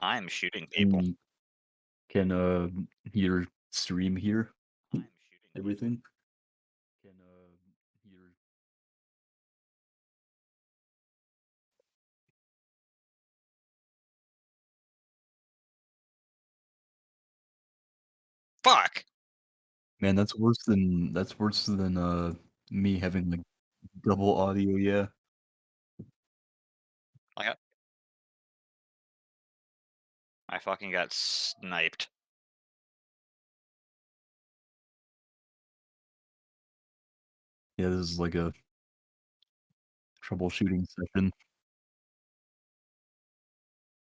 I'm shooting people. Can your stream hear everything? Can your Fuck! Man, that's worse than me having like double audio, yeah. I got I fucking got sniped. Yeah, this is like a troubleshooting session.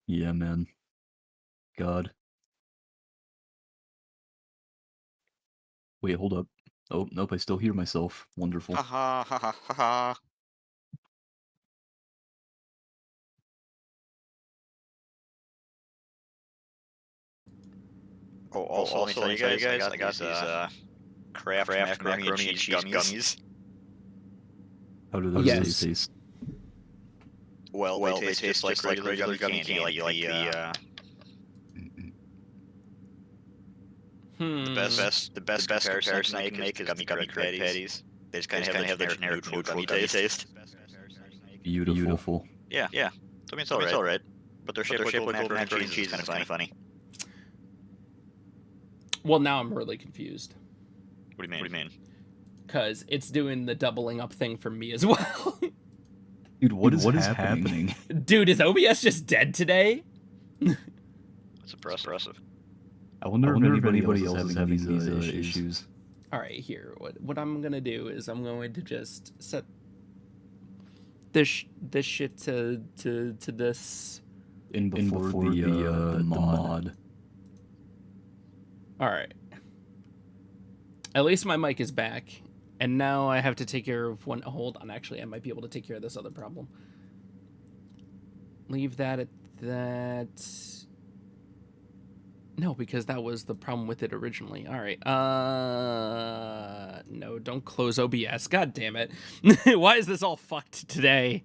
Yeah, man. God. Wait, hold up. Oh, nope, I still hear myself. Wonderful. Ha ha ha ha ha ha. Oh, also, let me tell you guys, I got these, Kraft macaroni and cheese gummies. How do those Yes. taste? Well, they taste just like regular gummy candy, like the the best comparison I can make is gummy Craig patties. They just kind of have their generic neutral gummy taste. Beautiful. Yeah, so I mean, it's alright. But they're shaped like little macaroni and cheese is kind of funny. Well, now I'm really confused. What do you mean? Because it's doing the doubling up thing for me as well. Dude, what is happening? Dude, is OBS just dead today? That's impressive. I wonder if anybody else is having these issues. Alright, here. What I'm gonna do is I'm going to just set this shit to this In before the mod. Alright. At least my mic is back. And now I have to take care of one. Hold on, actually, I might be able to take care of this other problem. Leave that at that. No, because that was the problem with it originally. Alright. No, don't close OBS. God damn it. Why is this all fucked today?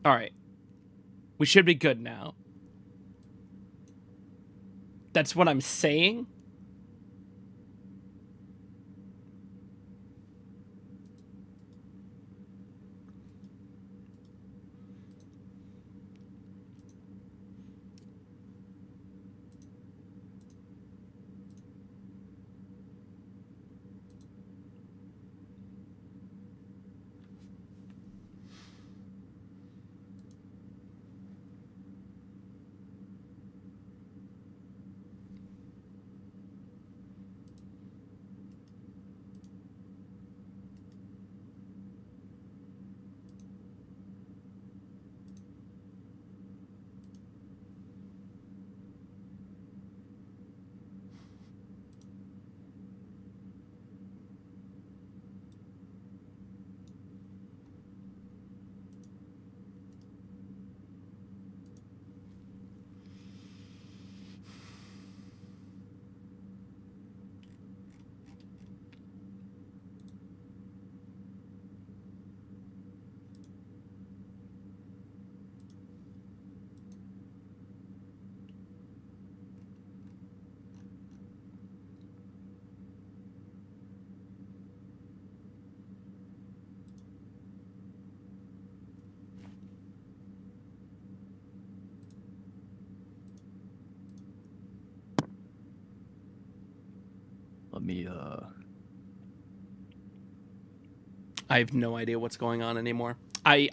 Alright. We should be good now. That's what I'm saying? Let me I have no idea what's going on anymore. God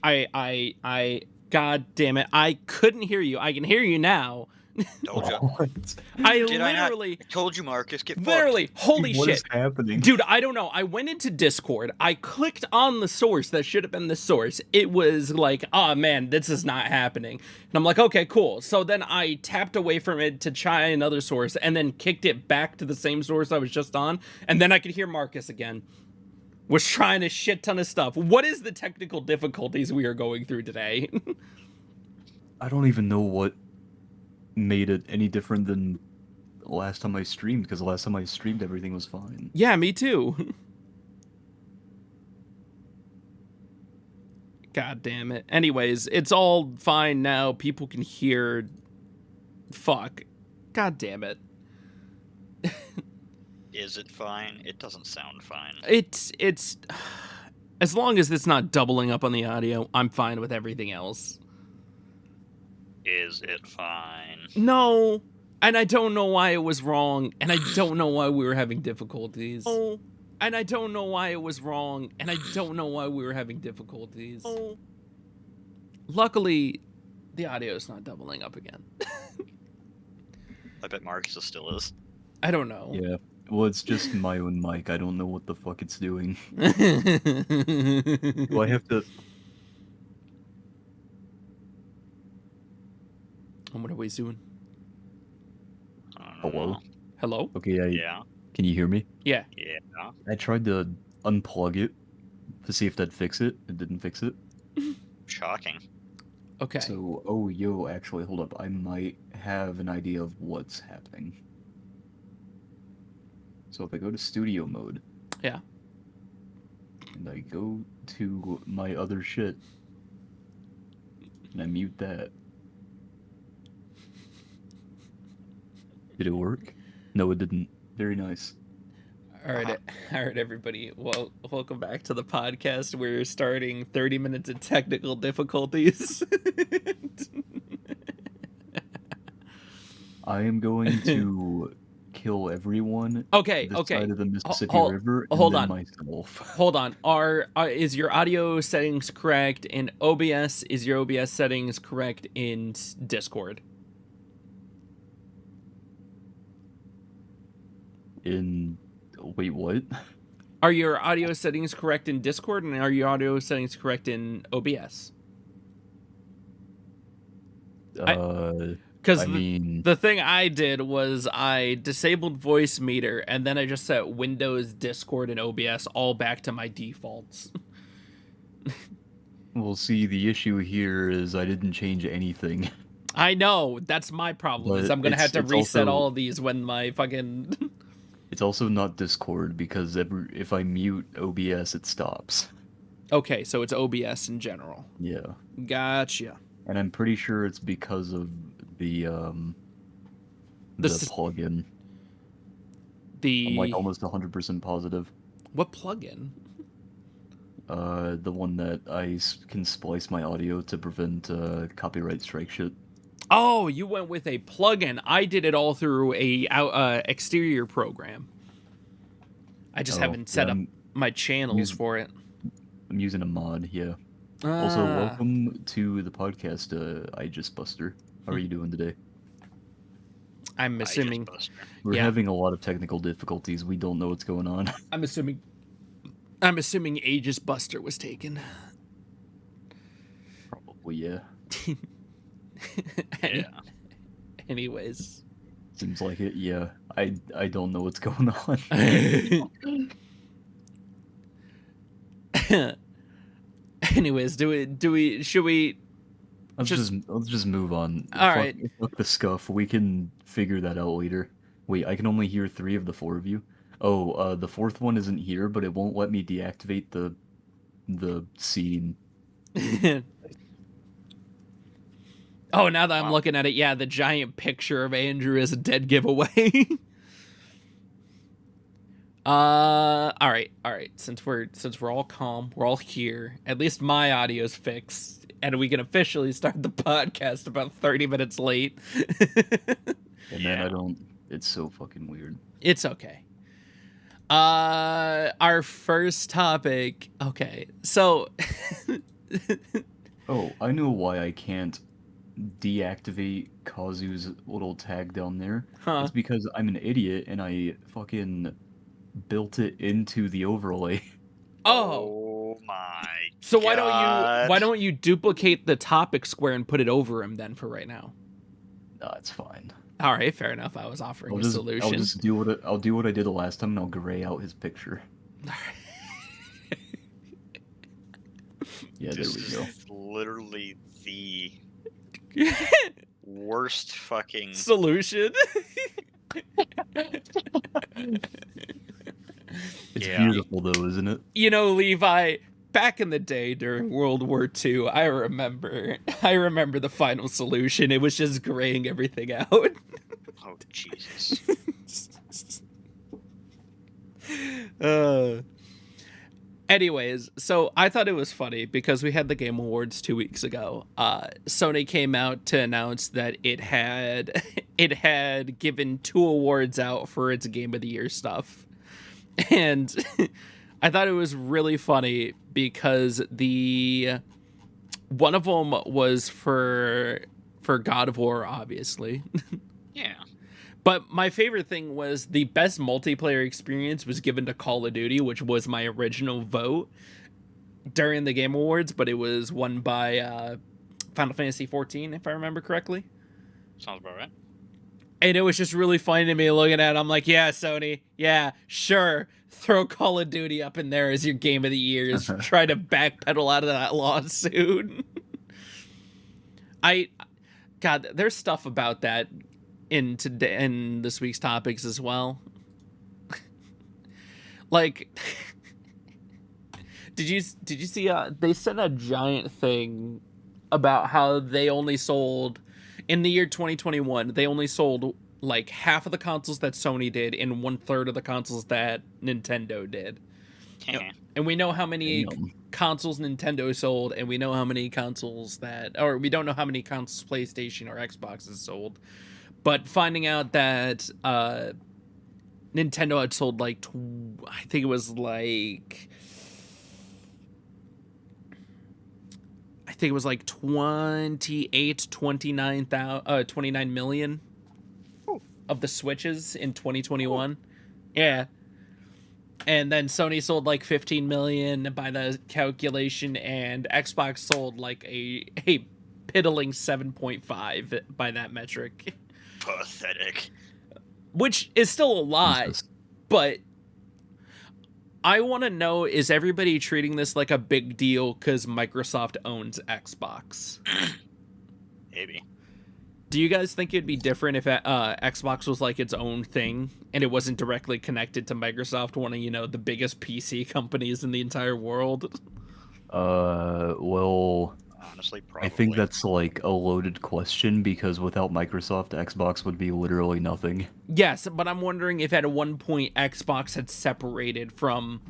damn it. I couldn't hear you. I can hear you now. Told you. I Did I not? literally, I told you, Marcus. Get literally, fucked. holy What shit. is happening? Dude, I don't know. I went into Discord. I clicked on the source that should have been the source. It was like, oh man, this is not happening. And I'm like, okay, cool. So then I tapped away from it to try another source and then kicked it back to the same source I was just on. And then I could hear Marcus again. Was trying a shit ton of stuff. What is the technical difficulties we are going through today? I don't even know what made it any different than last time I streamed, because the last time I streamed everything was fine. Yeah, me too. God damn it. Anyways, it's all fine now. People can hear. Fuck. God damn it. Is it fine? It doesn't sound fine. It's as long as it's not doubling up on the audio, I'm fine with everything else. Is it fine? No. And I don't know why it was wrong, and I don't know why we were having difficulties. Oh. And I don't know why it was wrong, and I don't know why we were having difficulties. Oh. Luckily, the audio is not doubling up again. I bet Marcus still is. I don't know. Yeah. Well, it's just my own mic. I don't know what the fuck it's doing. Do I have to... What are we doing? Hello? Hello? Okay, Yeah. Can you hear me? Yeah. Yeah. I tried to unplug it to see if that'd fix it. It didn't fix it. Shocking. Okay. So, actually, hold up. I might have an idea of what's happening. So if I go to studio mode... Yeah. And I go to my other shit... And I mute that... Did it work? No, it didn't. Very nice. All right, everybody. Well, welcome back to the podcast. We're starting 30 minutes of technical difficulties. I am going to kill everyone. Okay, this okay. side of the Mississippi River, and hold then on. myself. Hold on. Is your audio settings correct in OBS? Is your OBS settings correct in Discord? Wait, what? Are your audio settings correct in Discord, and are your audio settings correct in OBS? Because the thing I did was I disabled voice meter, and then I just set Windows, Discord, and OBS all back to my defaults. Well, see, the issue here is I didn't change anything. I know, that's my problem, But is I'm going to have to reset also, all of these when my fucking... It's also not Discord, because if I mute OBS, it stops. Okay, so it's OBS in general. Yeah. Gotcha. And I'm pretty sure it's because of the plugin. I'm like almost 100% positive. What plugin? The one that I can splice my audio to prevent copyright strike shit. Oh, you went with a plugin. I did it all through a exterior program. I just haven't set up my channels for it. I'm using a mod, yeah. Also, welcome to the podcast, Aegis Buster. How are you doing today? I'm assuming... We're having a lot of technical difficulties. We don't know what's going on. I'm assuming Aegis Buster was taken. Probably, yeah. Yeah. Anyways. Seems like it, yeah. I don't know what's going on. Anyways, should we let's just move on. All right. Fuck the scuff. We can figure that out later. Wait, I can only hear 3 of the 4 of you. Oh, the 4th one isn't here, but it won't let me deactivate the scene. Oh, now that I'm looking at it, yeah, the giant picture of Andrew is a dead giveaway. All right. Since we're all calm, we're all here. At least my audio's fixed, and we can officially start the podcast about 30 minutes late. And then it's so fucking weird. It's okay. Our first topic. Okay, so. Oh, I know why I can't deactivate Kazu's little tag down there. Huh. It's because I'm an idiot and I fucking built it into the overlay. Oh my. So God. why don't you duplicate the topic square and put it over him then for right now? Nah, it's fine. All right, fair enough. I was offering a solution. I'll do what I did the last time and I'll gray out his picture. Yeah, This there we go. is literally the worst fucking solution. It's beautiful though, isn't it? You know, Levi, back in the day during World War II, I remember the final solution. It was just graying everything out. Oh, Jesus. Anyways, so I thought it was funny because we had the Game Awards 2 weeks ago. Sony came out to announce that it had given 2 awards out for its Game of the Year stuff. And I thought it was really funny because one of them was for God of War, obviously. Yeah. But my favorite thing was the best multiplayer experience was given to Call of Duty, which was my original vote during the Game Awards, but it was won by Final Fantasy XIV, if I remember correctly. Sounds about right. And it was just really funny to me looking at it. I'm like, yeah, Sony, yeah, sure. Throw Call of Duty up in there as your Game of the Year. Try to backpedal out of that lawsuit. God, there's stuff about that in this week's topics as well. Like, did you see they sent a giant thing about how they only sold in the year 2021, they only sold like half of the consoles that Sony did and 1/3 of the consoles that Nintendo did. Yeah. And we know how many consoles Nintendo sold, and we know how many consoles we don't know how many consoles PlayStation or Xbox has sold. But finding out that Nintendo had sold like, I think it was like 29 million of the Switches in 2021. Yeah. And then Sony sold like 15 million by the calculation, and Xbox sold like a piddling 7.5 by that metric. Pathetic. Which is still a lot, Jesus. but I want to know, is everybody treating this like a big deal because Microsoft owns Xbox? Maybe. Do you guys think it'd be different if Xbox was like its own thing and it wasn't directly connected to Microsoft, one of, the biggest PC companies in the entire world? Well, Honestly, probably. I think that's like a loaded question because without Microsoft, Xbox would be literally nothing. Yes, but I'm wondering if at one point Xbox had separated from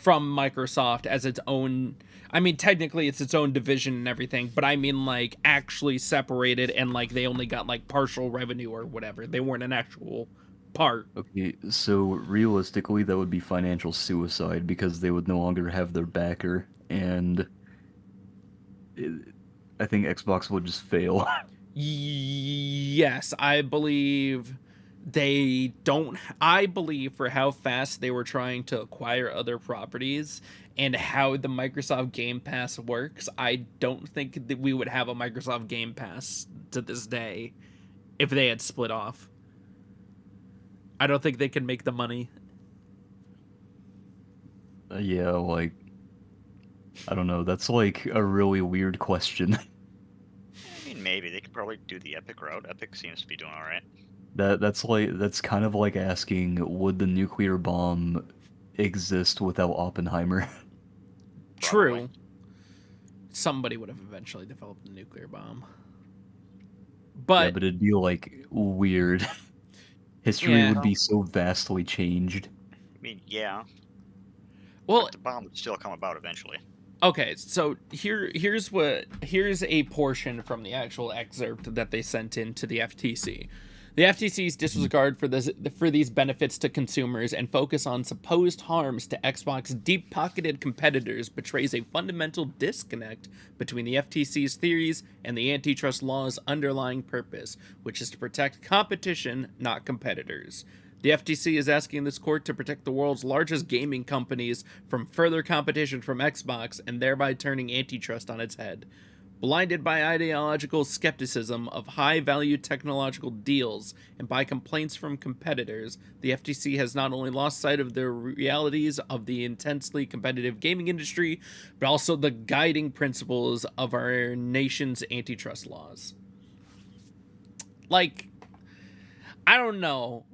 Microsoft as its own. I mean, technically it's its own division and everything, but I mean like actually separated and like they only got like partial revenue or whatever. They weren't an actual part. Okay, so realistically, that would be financial suicide because they would no longer have their backer, and I think Xbox would just fail. Yes, I believe they don't. I believe for how fast they were trying to acquire other properties and how the Microsoft Game Pass works, I don't think that we would have a Microsoft Game Pass to this day if they had split off. I don't think they could make the money. Yeah, like, I don't know. That's like a really weird question. I mean, maybe they could probably do the Epic route. Epic seems to be doing all right. That's kind of like asking, would the nuclear bomb exist without Oppenheimer? True. Probably. Somebody would have eventually developed a nuclear bomb. Yeah, But but it'd be like weird. History Yeah. would be so vastly changed. I mean, yeah. well, But the bomb would still come about eventually. okay, so here's a portion from the actual excerpt that they sent in to the FTC. The FTC's disregard for these benefits to consumers and focus on supposed harms to Xbox deep-pocketed competitors betrays a fundamental disconnect between the FTC's theories and the antitrust law's underlying purpose, which is to protect competition, not competitors. The FTC is asking this court to protect the world's largest gaming companies from further competition from Xbox and thereby turning antitrust on its head. Blinded by ideological skepticism of high-value technological deals and by complaints from competitors, the FTC has not only lost sight of the realities of the intensely competitive gaming industry, but also the guiding principles of our nation's antitrust laws. Like, I don't know.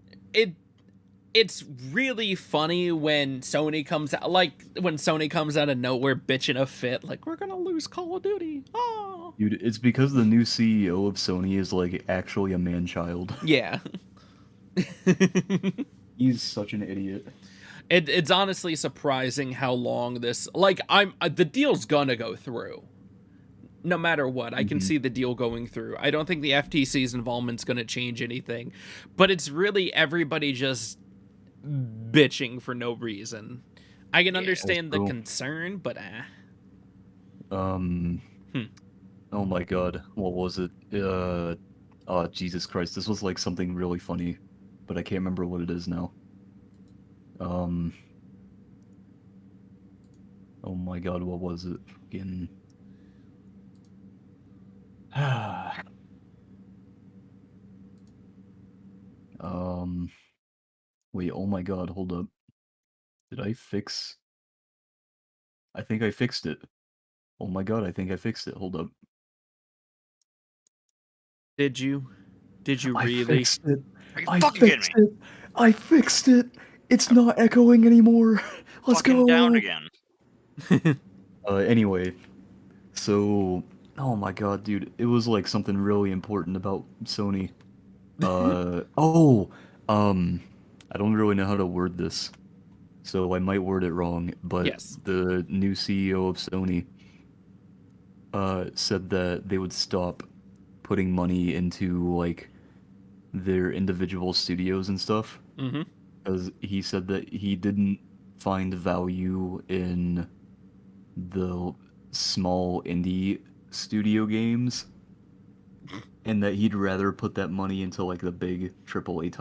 it's really funny when Sony comes out, like when Sony comes out of nowhere bitching a fit, like we're gonna lose Call of Duty. Oh, Dude, it's because the new CEO of Sony is like actually a man-child. yeah. He's such an idiot. It's honestly surprising how long this, like, the deal's gonna go through. No matter what, I can see the deal going through. I don't think the FTC's involvement's gonna change anything, but it's really everybody just bitching for no reason. I can understand the concern, but oh my god, what was it? Oh Jesus Christ, this was like something really funny, but I can't remember what it is now. Oh my god, what was it? Fucking wait, oh my god, hold up. Did I fix? I think I fixed it. Oh my god, I think I fixed it. Hold up. did you really? I fixed it. Are you I fucking kidding fixed me? it. I fixed it. It's not echoing anymore. Let's Fucking go. down again. Anyway, so oh my god, dude, it was like something really important about Sony. I don't really know how to word this, so I might word it wrong, but Yes. the new CEO of Sony said that they would stop putting money into like their individual studios and stuff. Mm-hmm. Because he said that he didn't find value in the small indie studio games, and that he'd rather put that money into like the big AAA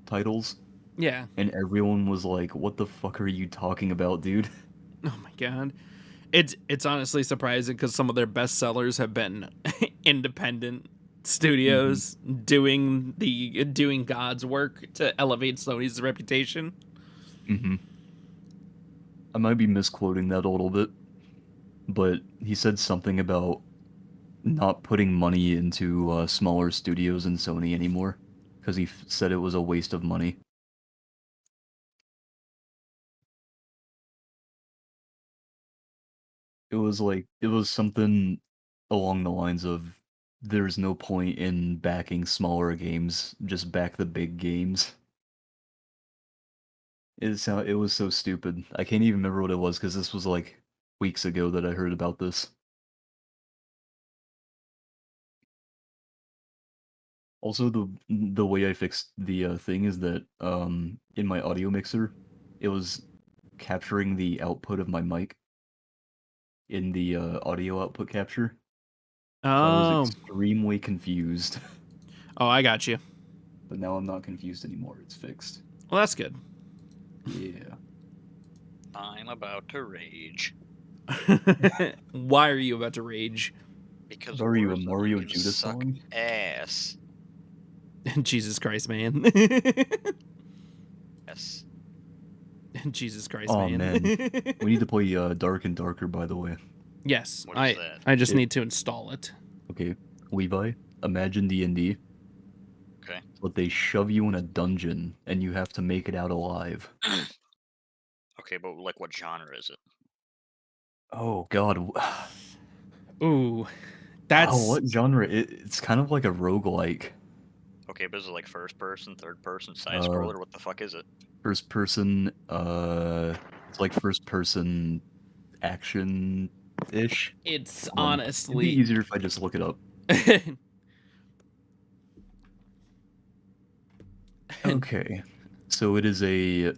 titles. Yeah. And everyone was like, "What the fuck are you talking about, dude?" Oh my god. It's honestly surprising because some of their best sellers have been independent studios doing God's work to elevate Sony's reputation. I might be misquoting that a little bit, but he said something about not putting money into smaller studios in Sony anymore because he said it was a waste of money. It was something along the lines of there's no point in backing smaller games, just back the big games. It was so stupid. I can't even remember what it was because this was like weeks ago that I heard about this. Also, the way I fixed the thing is that in my audio mixer, it was capturing the output of my mic in the audio output capture. So I was extremely confused. Oh, I got you. But now I'm not confused anymore. It's fixed. Well, that's good. Yeah. I'm about to rage. Why are you about to rage? Because Are you a Warzone Mario can Judas suck song? ass. Jesus Christ, man. Yes. Jesus Christ, Oh man. man, we need to play Dark and Darker, by the way. Yes, What is that? I just need to install it. Okay, Levi, imagine D&D. Okay. But they shove you in a dungeon, and you have to make it out alive. Okay, but like what genre is it? Oh god. Ooh, that's what genre? It's kind of like a roguelike. Okay, but is it like first person, third person, side scroller? What the fuck is it? First person, it's like first person action-ish. it's It'd be honestly easier if I just look it up. Okay, so it is a,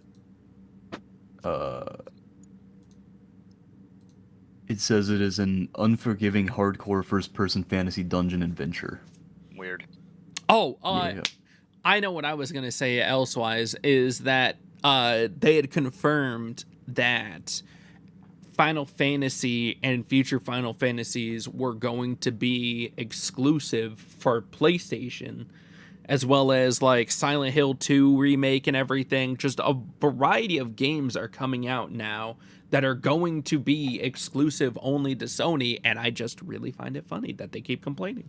it says it is an unforgiving hardcore first-person fantasy dungeon adventure. Weird. Oh, Yeah. I know what I was gonna say elsewise is that they had confirmed that Final Fantasy and future Final Fantasies were going to be exclusive for PlayStation, as well as like Silent Hill 2 remake and everything. Just a variety of games are coming out now that are going to be exclusive only to Sony, and I just really find it funny that they keep complaining.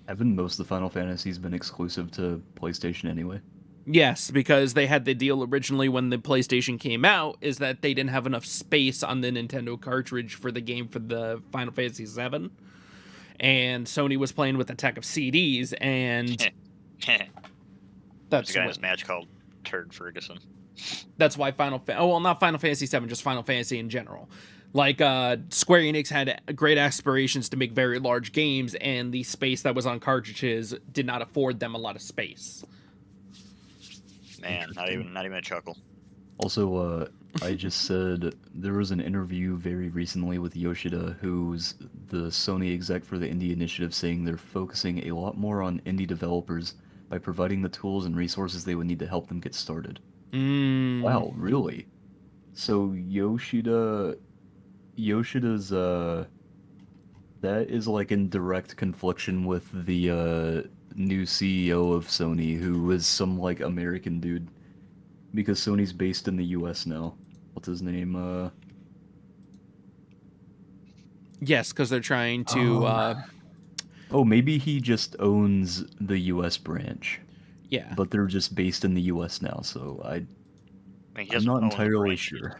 Haven't most of the Final Fantasies been exclusive to PlayStation anyway? Yes, because they had the deal originally when the PlayStation came out, is that they didn't have enough space on the Nintendo cartridge for the game for the Final Fantasy VII, and Sony was playing with the tech of CDs, and There's a guy in this match called Turd Ferguson. That's why not Final Fantasy VII, just Final Fantasy in general. Like, Square Enix had great aspirations to make very large games, and the space that was on cartridges did not afford them a lot of space. Man, not even a chuckle. Also, I just said there was an interview very recently with Yoshida, who's the Sony exec for the Indie Initiative, saying they're focusing a lot more on indie developers by providing the tools and resources they would need to help them get started. Wow, really? So Yoshida's that is like in direct confliction with the new CEO of Sony, who is some like American dude, because Sony's based in the US now. What's his name? Yes, because they're trying to Oh, maybe he just owns the US branch. Yeah. But they're just based in the US now, so I mean, I'm not entirely sure.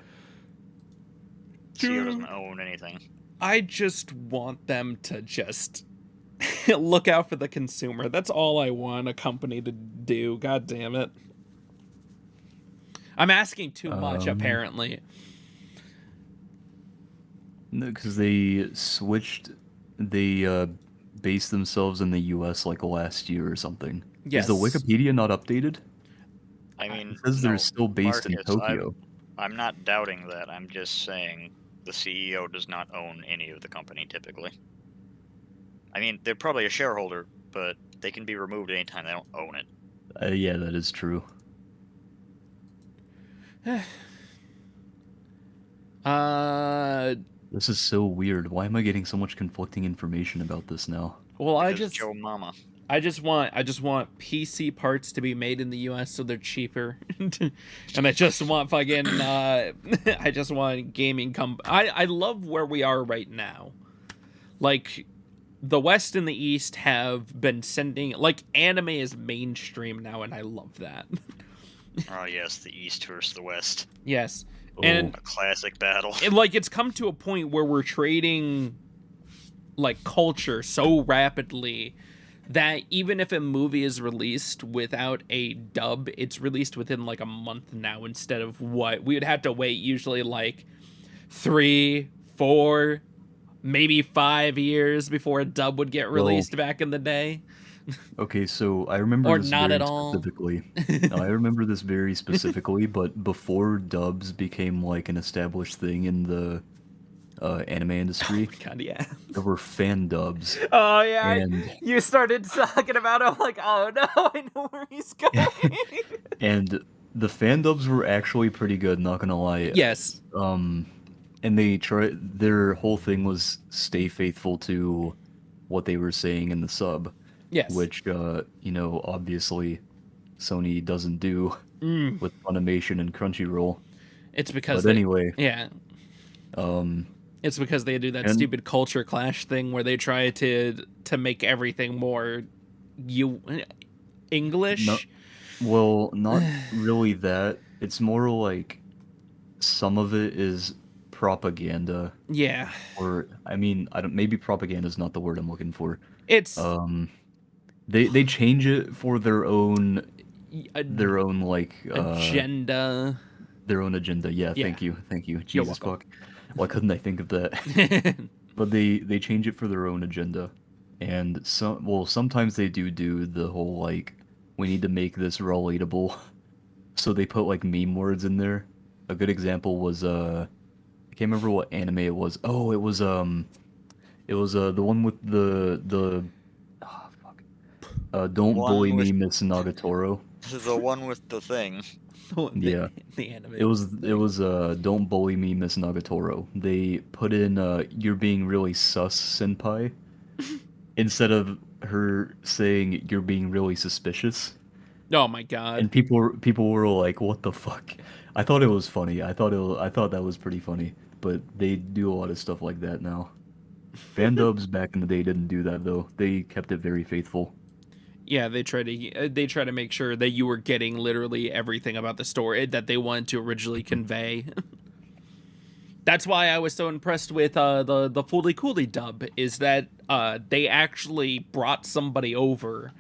CEO doesn't own anything. I just want them to just look out for the consumer. That's all I want a company to do. God damn it. I'm asking too much, apparently. No, because they based themselves in the US like last year or something. Yes. Is the Wikipedia not updated? I mean, it says they're still based in Tokyo. I'm not doubting that. I'm just saying the CEO does not own any of the company typically. I mean, they're probably a shareholder, but they can be removed anytime they don't own it. Yeah, that is true. This is so weird. Why am I getting so much conflicting information about this now? Well, because Joe Mama. I just want PC parts to be made in the US so they're cheaper. And I just want fucking I just want gaming I love where we are right now. Like, the West and the East have been sending, like, anime is mainstream now, and I love that. Oh yes, the East versus the West. Yes. And a classic battle. It's come to a point where we're trading like culture so rapidly that even if a movie is released without a dub, it's released within like a month now, instead of what we would have to wait usually like 3, 4, maybe 5 years before a dub would get released back in the day. Okay, so I remember this very specifically. I remember this very specifically, but before dubs became like an established thing in the anime industry, God, yeah, there were fan dubs. Oh yeah, and you started talking about it. I'm like, oh no, I know where he's going. And the fan dubs were actually pretty good, not gonna lie. Yes. And their whole thing was stay faithful to what they were saying in the sub. Yes. Which, obviously Sony doesn't do with Funimation and Crunchyroll. It's because anyway. Yeah. It's because they do that stupid culture clash thing where they try to make everything more English. No, well, not really that. It's more like some of it is propaganda. Yeah. Or, I mean, maybe propaganda is not the word I'm looking for. It's They change it for their own like agenda. Their own agenda. Yeah. Thank you. Jesus fuck. Why couldn't I think of that? But they change it for their own agenda, and sometimes they do the whole like, we need to make this relatable, so they put like meme words in there. A good example was I can't remember what anime it was. Oh, it was the one with the don't bully me, Miss Nagatoro. The one with the thing. Yeah. The anime. It was don't bully me, Miss Nagatoro. They put in you're being really sus, senpai, instead of her saying you're being really suspicious. Oh my god. And people were like, what the fuck? I thought it was funny. I thought that was pretty funny, but they do a lot of stuff like that now. Fan dubs back in the day didn't do that though. They kept it very faithful. Yeah, they try to make sure that you were getting literally everything about the story that they wanted to originally convey. That's why I was so impressed with the Fooly Cooly dub, is that they actually brought somebody over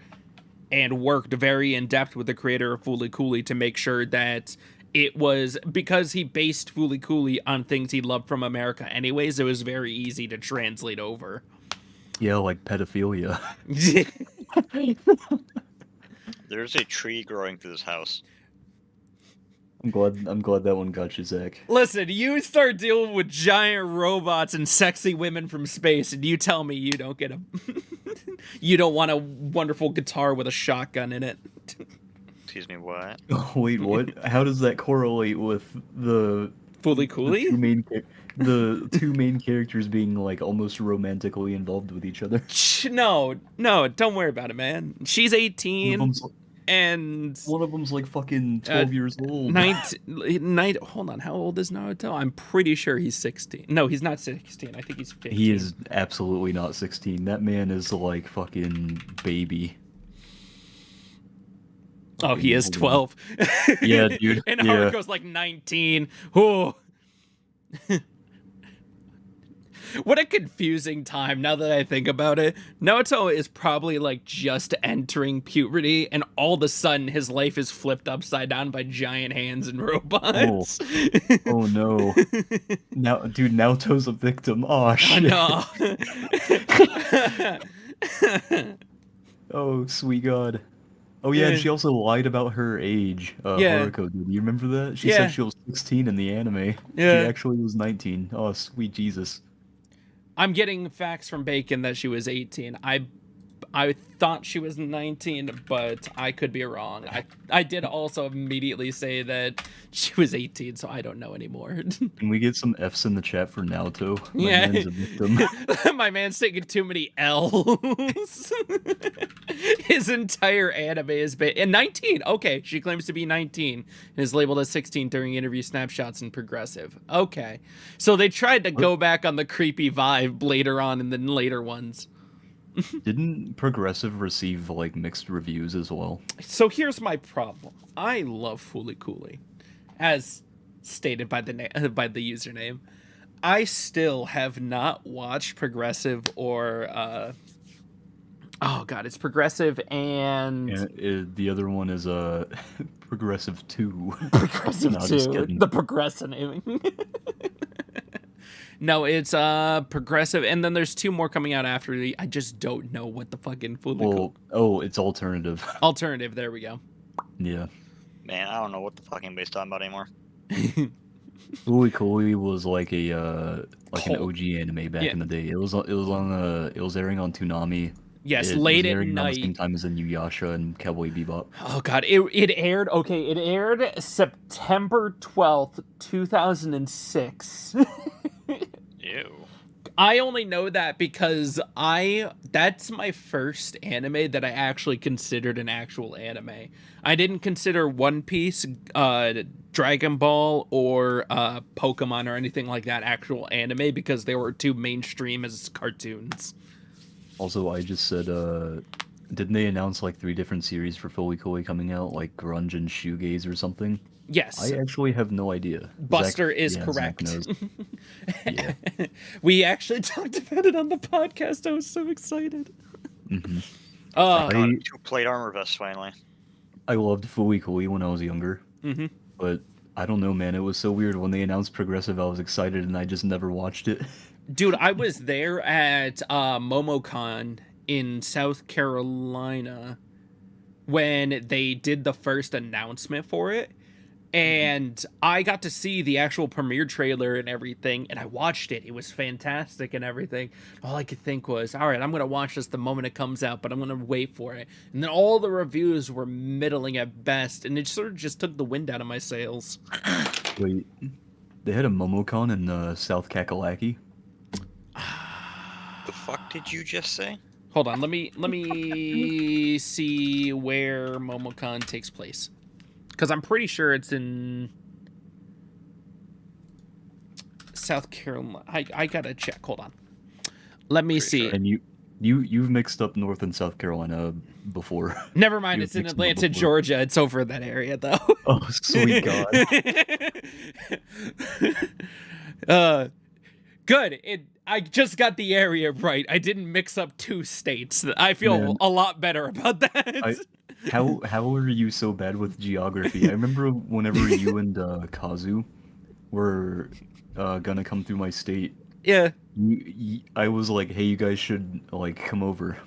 and worked very in depth with the creator of Fooly Cooly to make sure that it was, because he based Fooly Cooly on things he loved from America anyways, it was very easy to translate over. Yeah, like pedophilia. There's a tree growing through this house. I'm glad that one got you, Zach. Listen, you start dealing with giant robots and sexy women from space, and you tell me you don't get a you don't want a wonderful guitar with a shotgun in it. Excuse me, what? Oh, wait, what? How does that correlate with the Fooly Cooly? The two main characters being like almost romantically involved with each other? No, don't worry about it, man. She's 18. And one of them's like fucking 12 years old. Hold on, how old is Naruto? I'm pretty sure he's 16. No, he's not 16. I think he's 15. He is absolutely not 16. That man is like fucking baby. Oh, he is 12. Yeah, dude. And Haruko's like 19. Oh. What a confusing time, now that I think about it. Naruto is probably like just entering puberty, and all of a sudden his life is flipped upside down by giant hands and robots. Oh no. Now, dude, Naruto's a victim. Oh shit. No. Oh, sweet God. Oh yeah, and she also lied about her age. Haruko, did you remember that? She said she was 16 in the anime. Yeah. She actually was 19. Oh, sweet Jesus. I'm getting facts from Bacon that she was 18. I thought she was 19, but I could be wrong. I did also immediately say that she was 18, so I don't know anymore. Can we get some Fs in the chat for Naruto? Yeah. Man's a victim. My man's taking too many L's. His entire anime is and 19. Okay, she claims to be 19 and is labeled as 16 during interview snapshots in Progressive. Okay, so they tried to go back on the creepy vibe later on in the later ones. Didn't Progressive receive like mixed reviews as well? So here's my problem. I love Fooly Cooly, as stated by the username. I still have not watched Progressive or oh god, it's Progressive and the other one is Progressive 2. Progressive No, just 2. kidding. The progressing. No, it's Progressive, and then there's 2 more coming out after the. I just don't know what the fucking it's alternative. Alternative. There we go. Yeah. Man, I don't know what the fuck anybody's talking about anymore. Fooly Cooly was like a like an OG anime back in the day. It was airing on Toonami. Yes, late at night. Around the same time as Inuyasha and Cowboy Bebop. Oh god, it aired. Okay, it aired September 12th, 2006. Ew. I only know that because that's my first anime that I actually considered an actual anime. I didn't consider One Piece, Dragon Ball, or Pokemon or anything like that actual anime because they were too mainstream as cartoons. Also, I just said, didn't they announce like 3 different series for Fooly Cooly coming out, like Grunge and Shoegaze or something? Yes. I actually have no idea. Buster is correct. Zach knows. Yeah. We actually talked about it on the podcast. I was so excited. Mm-hmm. I played Armor Vest finally. I loved Fooly Cooly when I was younger. Mm-hmm. But I don't know, man. It was so weird. When they announced Progressive, I was excited and I just never watched it. Dude, I was there at MomoCon in South Carolina when they did the first announcement for it. And I got to see the actual premiere trailer and everything, and I watched it. It was fantastic and everything. All I could think was, all right, I'm going to watch this the moment it comes out, but I'm going to wait for it. And then all the reviews were middling at best, and it sort of just took the wind out of my sails. Wait, they had a MomoCon in South Kakalaki? The fuck did you just say? Hold on, let me see where MomoCon takes place. Because I'm pretty sure it's in South Carolina. I gotta check. Hold on. Let me see. And You've mixed up North and South Carolina before. Never mind, You've it's in mixed them up Atlanta, before. Georgia. It's over that area, though. Oh, sweet God. Good. I just got the area right. I didn't mix up 2 states. I feel Man. a lot better about that. How are you so bad with geography? I remember whenever you and Kazu were gonna come through my state. Yeah. I was like, hey, you guys should like come over,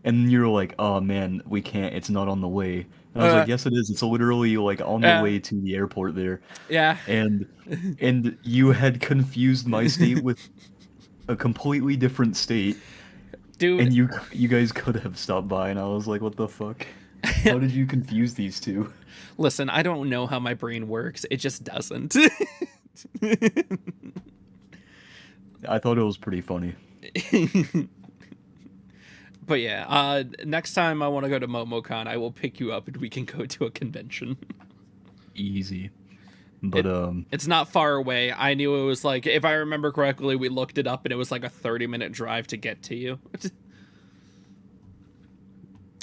and you're like, oh man, we can't. It's not on the way. And I was like, yes, it is. It's literally like on the way to the airport there. Yeah. And you had confused my state with a completely different state. Dude. And you guys could have stopped by, and I was like, what the fuck? How did you confuse these two? Listen, I don't know how my brain works. It just doesn't. I thought it was pretty funny. But yeah, next time I want to go to MomoCon, I will pick you up and we can go to a convention. Easy. But it's not far away. I knew it was like, if I remember correctly, we looked it up and it was like a 30-minute drive to get to you.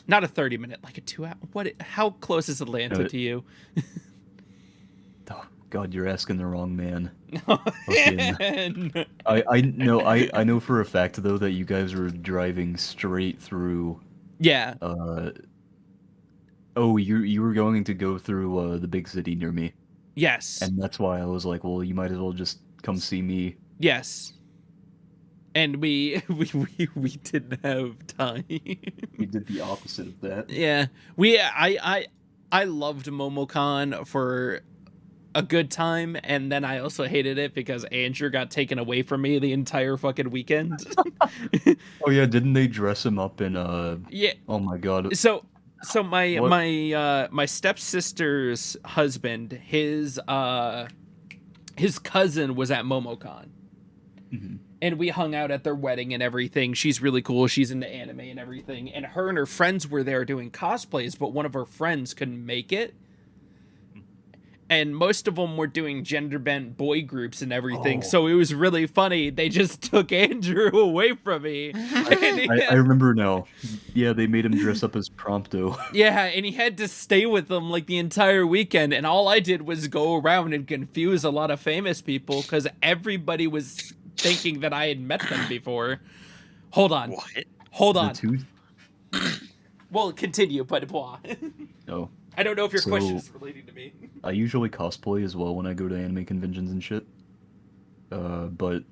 Not a 30-minute, like a 2 hour. How close is Atlanta to you? Oh, God, you're asking the wrong man. Fucking... I know for a fact though that you guys were driving straight through. Yeah. Oh, you were going to go through the big city near me. Yes. And that's why I was like, well, you might as well just come see me. Yes. And we didn't have time. We did the opposite of that. Yeah. I loved MomoCon for a good time, and then I also hated it because Andrew got taken away from me the entire fucking weekend. Oh yeah, didn't they dress him up in Yeah. Oh my God. So my stepsister's husband, his cousin was at MomoCon. Mm-hmm. And we hung out at their wedding and everything. She's really cool. She's into anime and everything. And her and her friends were there doing cosplays, but one of her friends couldn't make it. And most of them were doing gender-bent boy groups and everything. Oh. So it was really funny. They just took Andrew away from me. I remember now. Yeah, they made him dress up as Prompto. Yeah, and he had to stay with them like the entire weekend. And all I did was go around and confuse a lot of famous people because everybody was thinking that I had met them before. Hold on. What? Hold on. The tooth? Well, continue, but blah. Oh. I don't know if your So- question is relating to me. I usually cosplay as well when I go to anime conventions and shit. But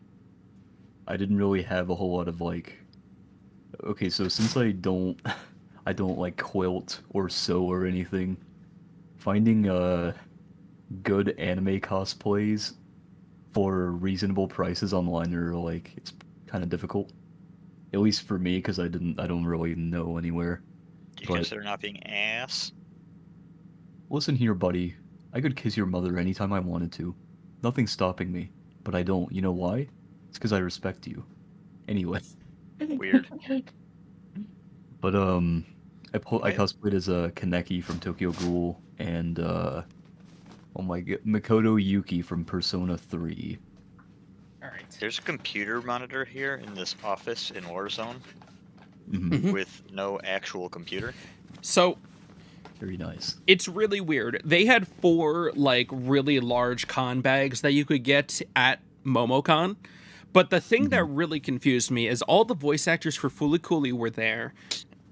I didn't really have a whole lot of like. Okay, so since I don't like quilt or sew or anything, finding good anime cosplays for reasonable prices online are like it's kind of difficult. At least for me, because I don't really know anywhere. Do you But- consider not being ass? Listen here, buddy. I could kiss your mother anytime I wanted to. Nothing's stopping me. But I don't. You know why? It's because I respect you. Anyway. Weird. But, I cosplayed as a Kaneki from Tokyo Ghoul, and, oh my god, Makoto Yuki from Persona 3. Alright. There's a computer monitor here in this office in Warzone Mhm. with no actual computer. So, Very nice. it's really weird. They had 4, like, really large con bags that you could get at MomoCon. But the thing that really confused me is all the voice actors for Fulikuli were there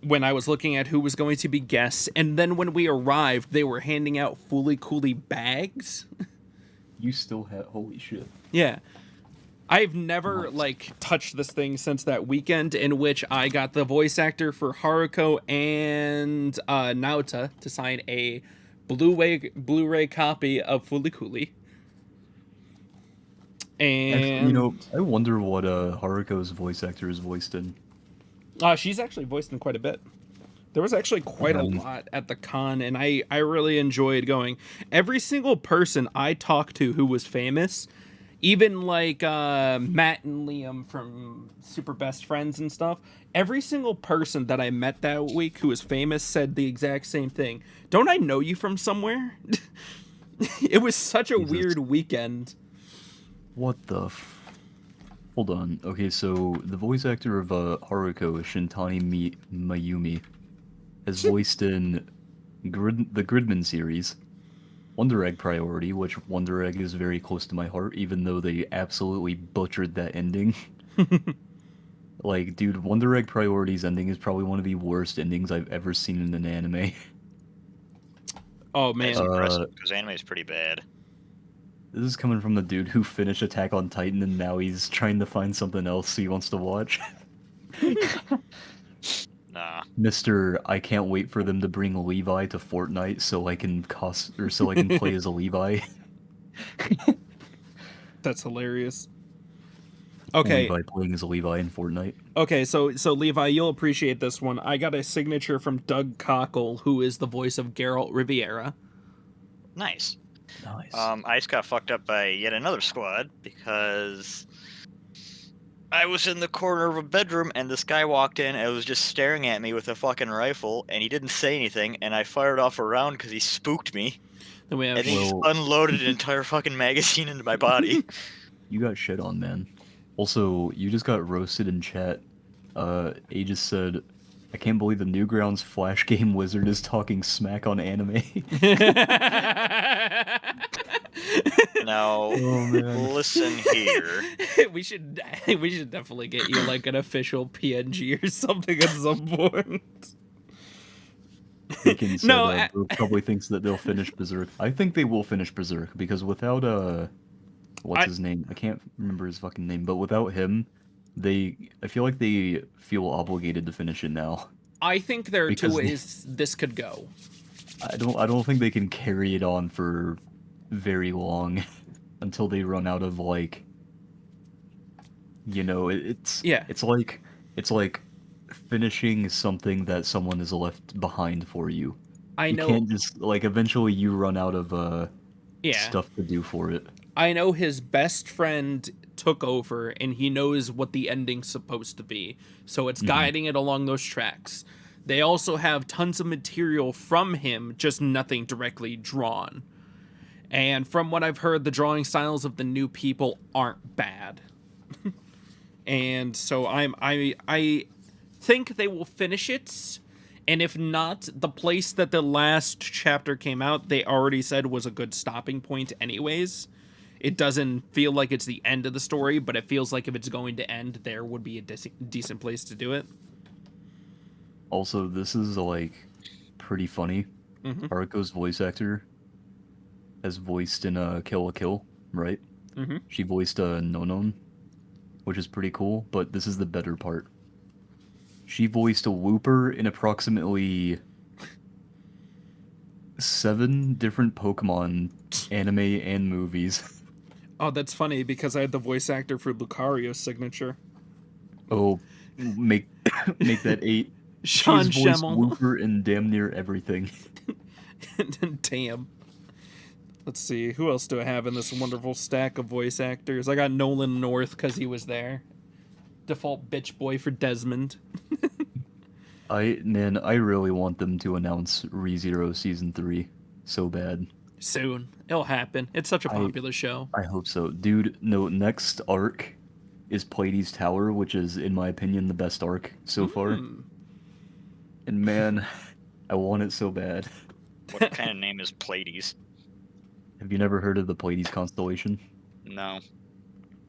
when I was looking at who was going to be guests. And then when we arrived, they were handing out Fulikuli bags. You still have... Holy shit. Yeah. I've never, like, touched this thing since that weekend in which I got the voice actor for Haruko and Naota to sign a Blu-ray copy of Fulikuli. And Actually, you know, I wonder what Haruko's voice actor is voiced in. she's actually voiced in quite a bit. There was actually quite a lot at the con, and I really enjoyed going. Every single person I talked to who was famous, even like Matt and Liam from Super Best Friends and stuff, every single person that I met that week who was famous said the exact same thing. Don't I know you from somewhere? It was such a Jesus. weird weekend. What the Hold on. Okay, so the voice actor of Haruko, Mayumi, has voiced in the Gridman series, Wonder Egg Priority, which Wonder Egg is very close to my heart, even though they absolutely butchered that ending. Like, dude, Wonder Egg Priority's ending is probably one of the worst endings I've ever seen in an anime. Oh That's man. impressive, because anime is pretty bad. This is coming from the dude who finished Attack on Titan and now he's trying to find something else he wants to watch. Nah. Mr. I can't wait for them to bring Levi to Fortnite so I can so I can play as a Levi. That's hilarious. Okay. Levi playing as a Levi in Fortnite. Okay, so Levi, you'll appreciate this one. I got a signature from Doug Cockle, who is the voice of Geralt Riviera. Nice. Nice. I just got fucked up by yet another squad because I was in the corner of a bedroom and this guy walked in and was just staring at me with a fucking rifle and he didn't say anything and I fired off a round because he spooked me. Then we have And he just unloaded an entire fucking magazine into my body. You got shit on, man. Also, you just got roasted in chat. Aegis said, I can't believe the Newgrounds Flash Game Wizard is talking smack on anime. Now, listen here. we should definitely get you like an official PNG or something at some point. Deacon said, Bro probably thinks that they'll finish Berserk. I think they will finish Berserk because without what's his name? I can't remember his fucking name, but without him, I feel like they feel obligated to finish it now. I think there are two ways this could go. I don't think they can carry it on for very long until they run out of like, you know, it's like finishing something that someone has left behind for you. I know. You can't just like eventually you run out of stuff to do for it. I know his best friend took over and he knows what the ending's supposed to be, so it's guiding it along those tracks. They also have tons of material from him, just nothing directly drawn. And from what I've heard, the drawing styles of the new people aren't bad. And so I think they will finish it. And if not, the place that the last chapter came out, they already said was a good stopping point anyways. It doesn't feel like it's the end of the story, but it feels like if it's going to end, there would be a decent place to do it. Also, this is like pretty funny. Haruko's voice actor has voiced in Kill la Kill, right? She voiced Nonon, which is pretty cool, but this is the better part. She voiced a Wooper in approximately 7 different Pokemon anime and movies. Oh, that's funny because I had the voice actor for Lucario's signature. Oh, make that 8. Sean She's voiced Schemmel. Wooper in damn near everything. Damn. Let's see, who else do I have in this wonderful stack of voice actors? I got Nolan North because he was there. Default bitch boy for Desmond. I really want them to announce ReZero Season 3 so bad. Soon. It'll happen. It's such a popular show. I hope so. Dude, no, next arc is Pleiades Tower, which is, in my opinion, the best arc so far. And man, I want it so bad. What kind of name is Pleiades? Have you never heard of the Pleiades constellation? No.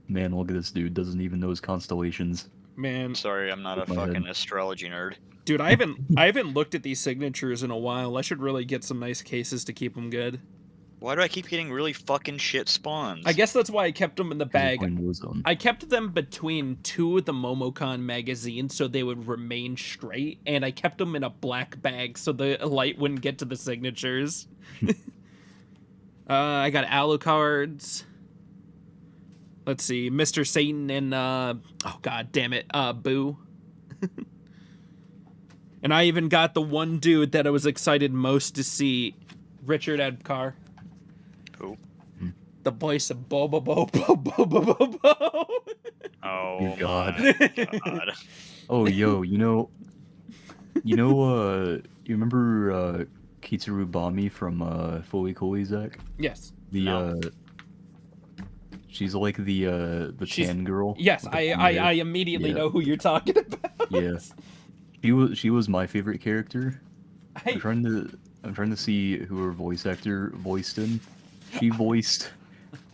Man, look at this dude. Doesn't even know his constellations. Man. Sorry, I'm not a fucking astrology nerd. Dude, I haven't looked at these signatures in a while. I should really get some nice cases to keep them good. Why do I keep getting really fucking shit spawns? I guess that's why I kept them in the bag. Warzone. I kept them between 2 of the Momocon magazines so they would remain straight, and I kept them in a black bag so the light wouldn't get to the signatures. I got Alucards. Let's see, Mr. Satan and, oh god damn it, Boo. And I even got the one dude that I was excited most to see, Richard Edcar. Who? The voice of Bobo Bobo Bobo Bobo. Oh God. My god. Oh, yo, you remember Kitsuru Bami from Fully Cooley, Zach? Yes. The No. She's like the She's- tan girl. Yes, with the blonde I hair. immediately Yeah. know who you're talking about. Yeah. She was my favorite character. I'm trying to see who her voice actor voiced in. She voiced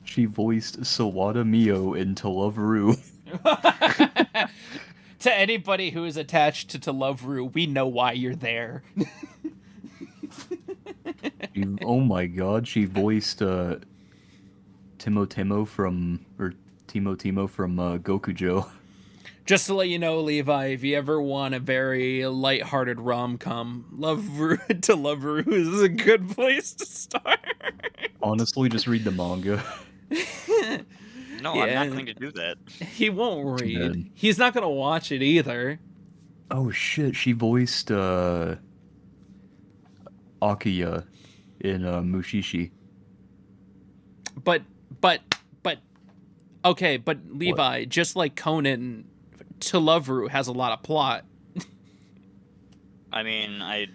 Sawada Mio in To Love Ru. To anybody who is attached to Love Ru, we know why you're there. Oh my god, she voiced Timo from Gokujo. Just to let you know, Levi, if you ever want a very lighthearted rom-com, To Love Ru is a good place to start. Honestly, just read the manga. No, Yeah. I'm not going to do that. He won't Too read. bad. He's not gonna watch it either. Oh shit, she voiced Akiya in Mushishi. But okay, but Levi, just like Conan, To Love Ru has a lot of plot. I mean, I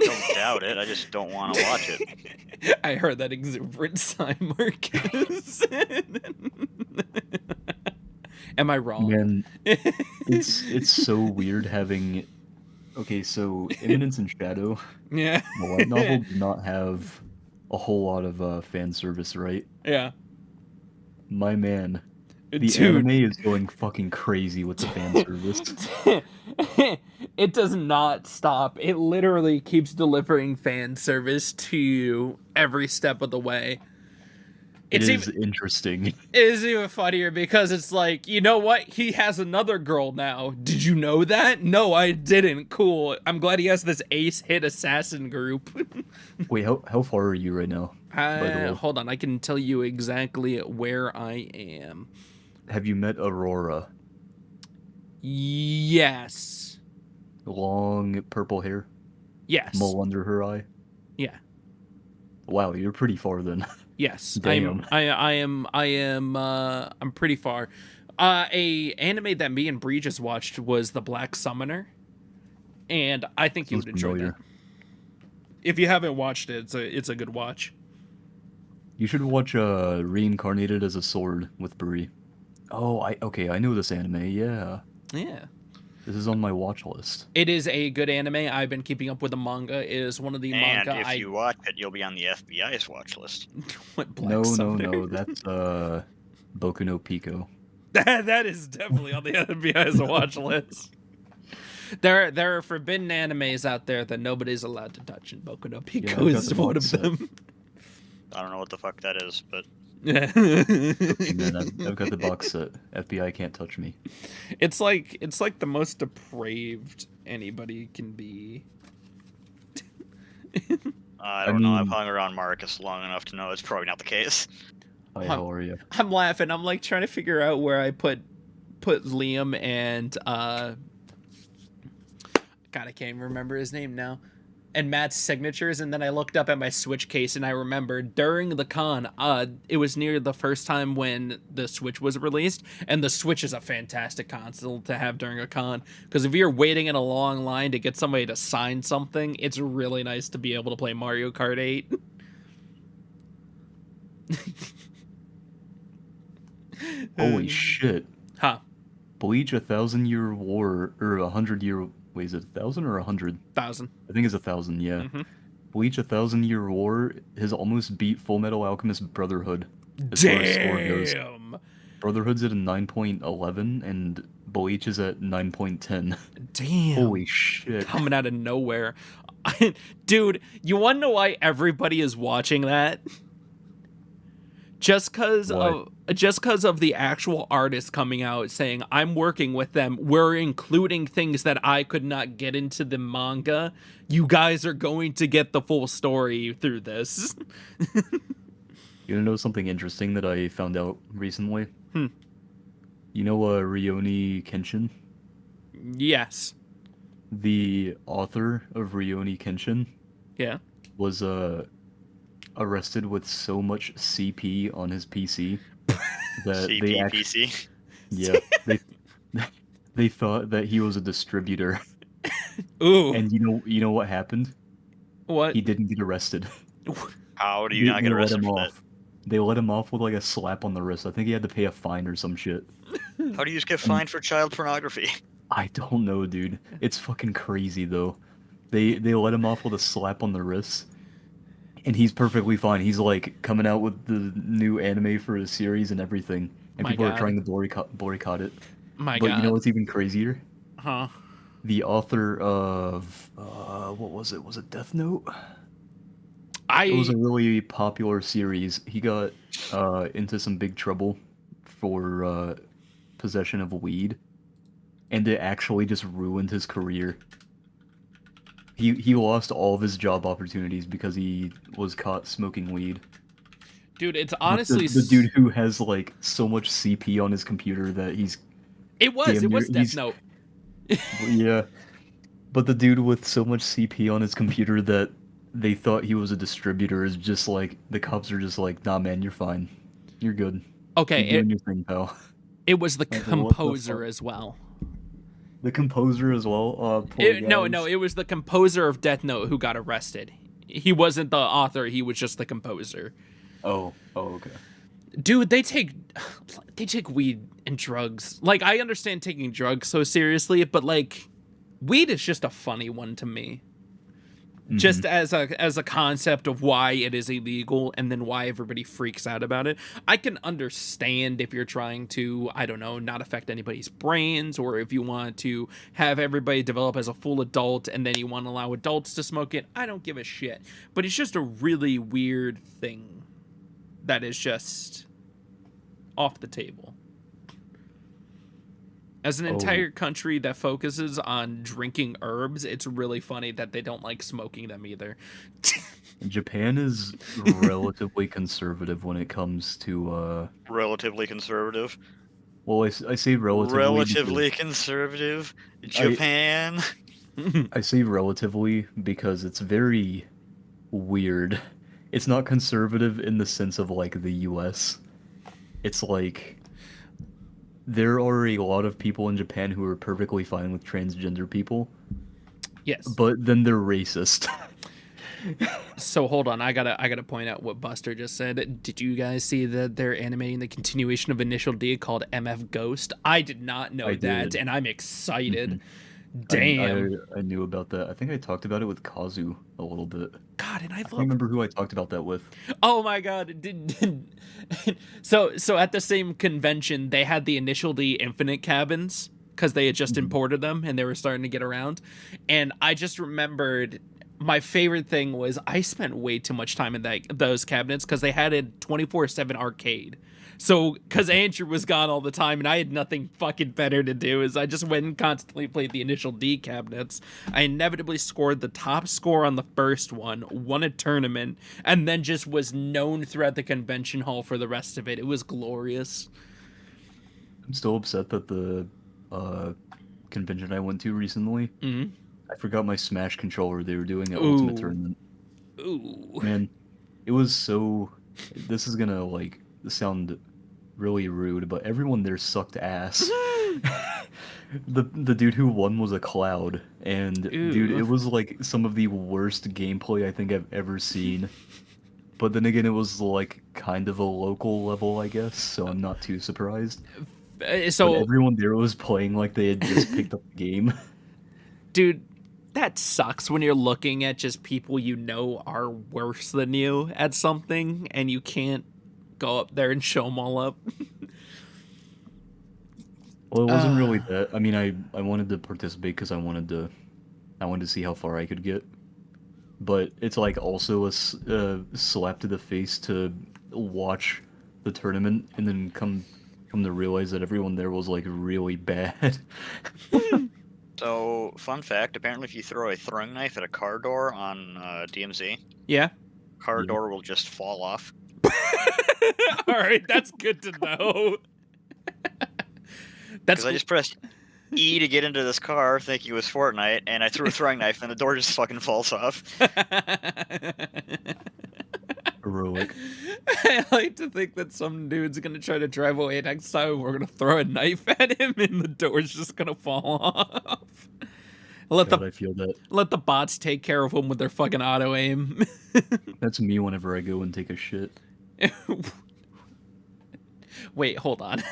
don't doubt it. I just don't want to watch it. I heard that exuberant sigh, Marcus. Am I wrong? Man, it's so weird having. Okay, so Eminence in Shadow, Yeah. the light novel, did not have a whole lot of fan service, right? Yeah. My man, the Dude. anime is going fucking crazy with the fan service. It does not stop. It literally keeps delivering fan service to you every step of the way. It It's is even interesting. it is even funnier because it's like, you know what? He has another girl now. Did you know that? No, I didn't. Cool. I'm glad he has this ace hit assassin group. Wait, how far are you right now? By the way, Hold on, I can tell you exactly where I am. have you met Aurora? Yes. Long purple hair, Yes. mole under her eye. Yeah. Wow, you're pretty far then. Yes. Damn. I'm pretty far. A anime that me and Bree just watched was The Black Summoner. And I think you Sounds would enjoy familiar. that. If you haven't watched it, it's a good watch. You should watch Reincarnated as a Sword with Brie. Oh, I know this anime. Yeah, Yeah. this is on my watch list. It is a good anime. I've been keeping up with the manga. It is one of the And manga if you watch it, you'll be on the FBI's watch list. What, Black No, Summoner? that's Boku no Pico. That is definitely on the FBI's watch list. There are forbidden animes out there that nobody's allowed to touch, and Boku no Pico I've got is the one box of set. them. I don't know what the fuck that is, but Yeah. Man, I've got the box set. FBI can't touch me. It's like the most depraved anybody can be. I don't know. I've mean- hung around Marcus long enough to know it's probably not the case. Hi, how are you? I'm laughing. I'm like trying to figure out where I put Liam and God, I can't even remember his name now. And Matt's signatures, and then I looked up at my Switch case and I remembered during the con, it was near the first time when the Switch was released, and the Switch is a fantastic console to have during a con, because if you're waiting in a long line to get somebody to sign something, it's really nice to be able to play Mario Kart 8. Holy shit! Huh. Bleach 1,000-year war or 100-year. Wait, is it 1,000 or 100? 1,000. I think it's 1,000. Yeah. Mhm. Bleach 1,000-year war has almost beat Full Metal Alchemist Brotherhood. As far as score goes. Damn. Brotherhood's at a 9.11 and Bleach is at 9.10. Damn. Holy shit! Coming out of nowhere. Dude, you want to know why everybody is watching that? Just cuz of the actual artist coming out saying, I'm working with them, we're including things that I could not get into the manga. You guys are going to get the full story through this. You wanna know something interesting that I found out recently? Hmm. You know Rioni Kenshin? Yes. The author of Rioni Kenshin Yeah. was arrested with so much CP on his PC that they CPPC. yeah, they thought that he was a distributor. Ooh. And you know what happened? What? He didn't get arrested. How do you not get They let arrested him for that? off. they let him off with like a slap on the wrist. I think he had to pay a fine or some shit. How do you just get fined for child pornography? I don't know, dude. It's fucking crazy though. They let him off with a slap on the wrist, and he's perfectly fine. He's like coming out with the new anime for his series and everything, and My people are God. trying to boycott it. My But God. you know what's even crazier? Huh? The author of what was it? Was it Death Note? It was a really popular series. He got into some big trouble for possession of weed, and it actually just ruined his career. He lost all of his job opportunities because he was caught smoking weed. Dude, it's But honestly the dude who has like so much CP on his computer that he's it was damn near, Death Note. yeah. But the dude with so much CP on his computer that they thought he was a distributor is just like, the cops are just like, nah, man, you're fine. You're good. Okay, Keep doing your thing, pal. it was the Like, what the composer fuck? as well. The composer as well? Poor No, guys. it was the composer of Death Note who got arrested. He wasn't the author, he was just the composer. Oh, okay. Dude, they take weed and drugs. Like, I understand taking drugs so seriously, but like weed is just a funny one to me. Just as a concept of why it is illegal and then why everybody freaks out about it. I can understand if you're trying to, I don't know, not affect anybody's brains, or if you want to have everybody develop as a full adult and then you want to allow adults to smoke it. I don't give a shit. But it's just a really weird thing that is just off the table. As an entire country that focuses on drinking herbs, it's really funny that they don't like smoking them either. Japan is relatively conservative when it comes to, Relatively conservative. well, I say relatively Conservative. Japan. I say relatively because it's very weird. It's not conservative in the sense of like the US. It's like there are a lot of people in Japan who are perfectly fine with transgender people. Yes. But then they're racist. So hold on, I gotta point out what Buster just said. Did you guys see that they're animating the continuation of Initial D called MF Ghost? I did not know I that, did. and I'm excited. Mm-hmm. Damn. I knew about that. I think I talked about it with Kazu a little bit. God, and I I love. remember who I talked about that with. Oh my God! So at the same convention, they had the Initial D Infinite cabins because they had just imported them and they were starting to get around, and I just remembered. My favorite thing was I spent way too much time in those cabinets because they had a 24/7 arcade. So, because Andrew was gone all the time and I had nothing fucking better to do, is I just went and constantly played the Initial D cabinets. I inevitably scored the top score on the first one, won a tournament, and then just was known throughout the convention hall for the rest of it. It was glorious. I'm still upset that the convention I went to recently, I forgot my Smash controller they were doing at Ultimate Tournament. Ooh. Man, it was so... This is gonna, like, sound really rude, but everyone there sucked ass. The dude who won was a Cloud, and dude, it was like some of the worst gameplay I think I've ever seen. But then again, it was like kind of a local level, I guess, so I'm not too surprised. So but everyone there was playing like they had just picked up the game. Dude, that sucks when you're looking at just people you know are worse than you at something and you can't go up there and show them all up. Well, it wasn't really that. I mean, I wanted to participate because I wanted to see how far I could get. But it's like also a slap to the face to watch the tournament and then come to realize that everyone there was like really bad. So, fun fact, apparently if you throw a throwing knife at a car door on DMZ, Yeah. car door will just fall off. All right, that's good to know. Because I just pressed E to get into this car thinking it was Fortnite, and I threw a throwing knife and the door just fucking falls off. Heroic. I like to think that some dude's gonna try to drive away next time. We're gonna throw a knife at him, and the door's just gonna fall off. I feel that. Let the bots take care of him with their fucking auto aim. That's me whenever I go and take a shit. Wait, hold on.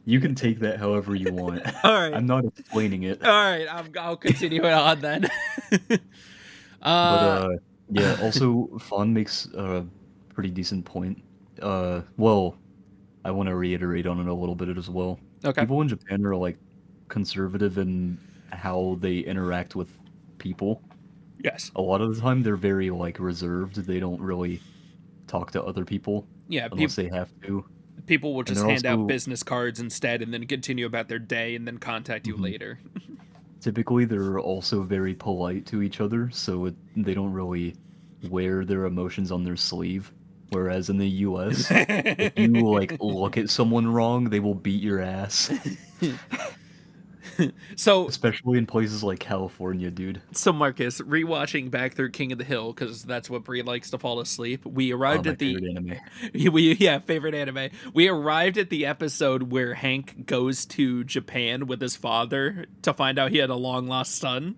You can take that however you want. All right. I'm not explaining it. All right, I'll continue it on then. Yeah, also, Fawn makes a pretty decent point. Well, I want to reiterate on it a little bit as well. Okay. People in Japan are, like, conservative in how they interact with people. Yes. A lot of the time, they're very, like, reserved. They don't really talk to other people Yeah, unless they have to. people will And just they're hand out also- business cards instead and then continue about their day and then contact you Mhm. later. Typically, they're also very polite to each other, so they don't really wear their emotions on their sleeve. Whereas in the US, if you, like, look at someone wrong, they will beat your ass. So Especially in places like California, dude. So Marcus, rewatching back through King of the Hill because that's what Bree likes to fall asleep. We arrived My at the favorite anime. favorite anime. We arrived at the episode where Hank goes to Japan with his father to find out he had a long lost son.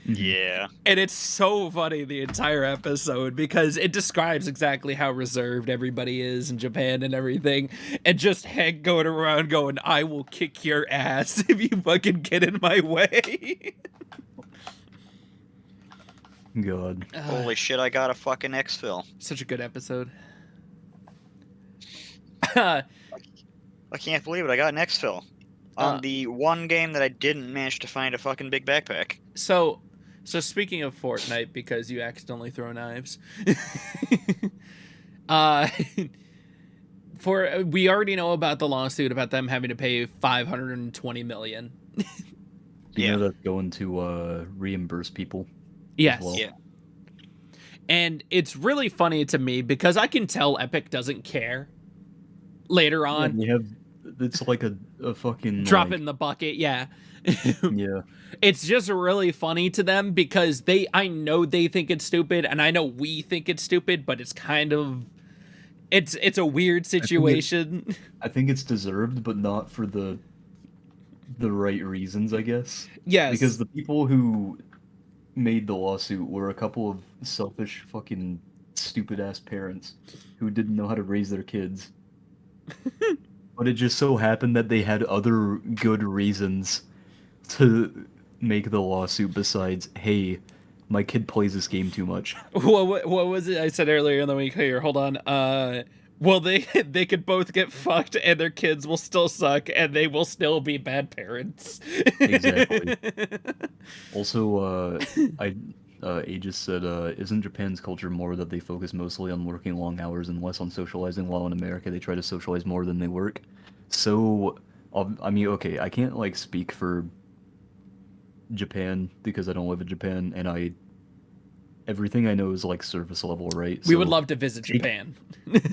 Yeah. And it's so funny the entire episode because it describes exactly how reserved everybody is in Japan and everything. And just Hank going around going, I will kick your ass if you fucking get in my way. God. Holy shit, I got a fucking exfil. Such a good episode. I can't believe it, I got an exfil. On Uh, the one game that I didn't manage to find a fucking big backpack. So speaking of Fortnite, because you accidentally throw knives, we already know about the lawsuit about them having to pay $520 million. You know that's going to reimburse people. Yes. Well. Yeah. And it's really funny to me because I can tell Epic doesn't care. Later on, It's like a fucking drop like, it in the bucket. Yeah. Yeah. It's just really funny to them because I know they think it's stupid and I know we think it's stupid, but it's kind of it's a weird situation. I think it's deserved, but not for the right reasons, I guess. Yes. Because the people who made the lawsuit were a couple of selfish fucking stupid ass parents who didn't know how to raise their kids. But it just so happened that they had other good reasons to make the lawsuit besides, hey, my kid plays this game too much. What was it I said earlier in the week? Here, hold on. Well, they could both get fucked, and their kids will still suck, and they will still be bad parents. Exactly. Also, Aegis said, isn't Japan's culture more that they focus mostly on working long hours and less on socializing, while in America they try to socialize more than they work? So, I mean, okay, I can't, like, speak for Japan because I don't live in Japan, and everything I know is, like, surface level, right? We would love to visit Japan.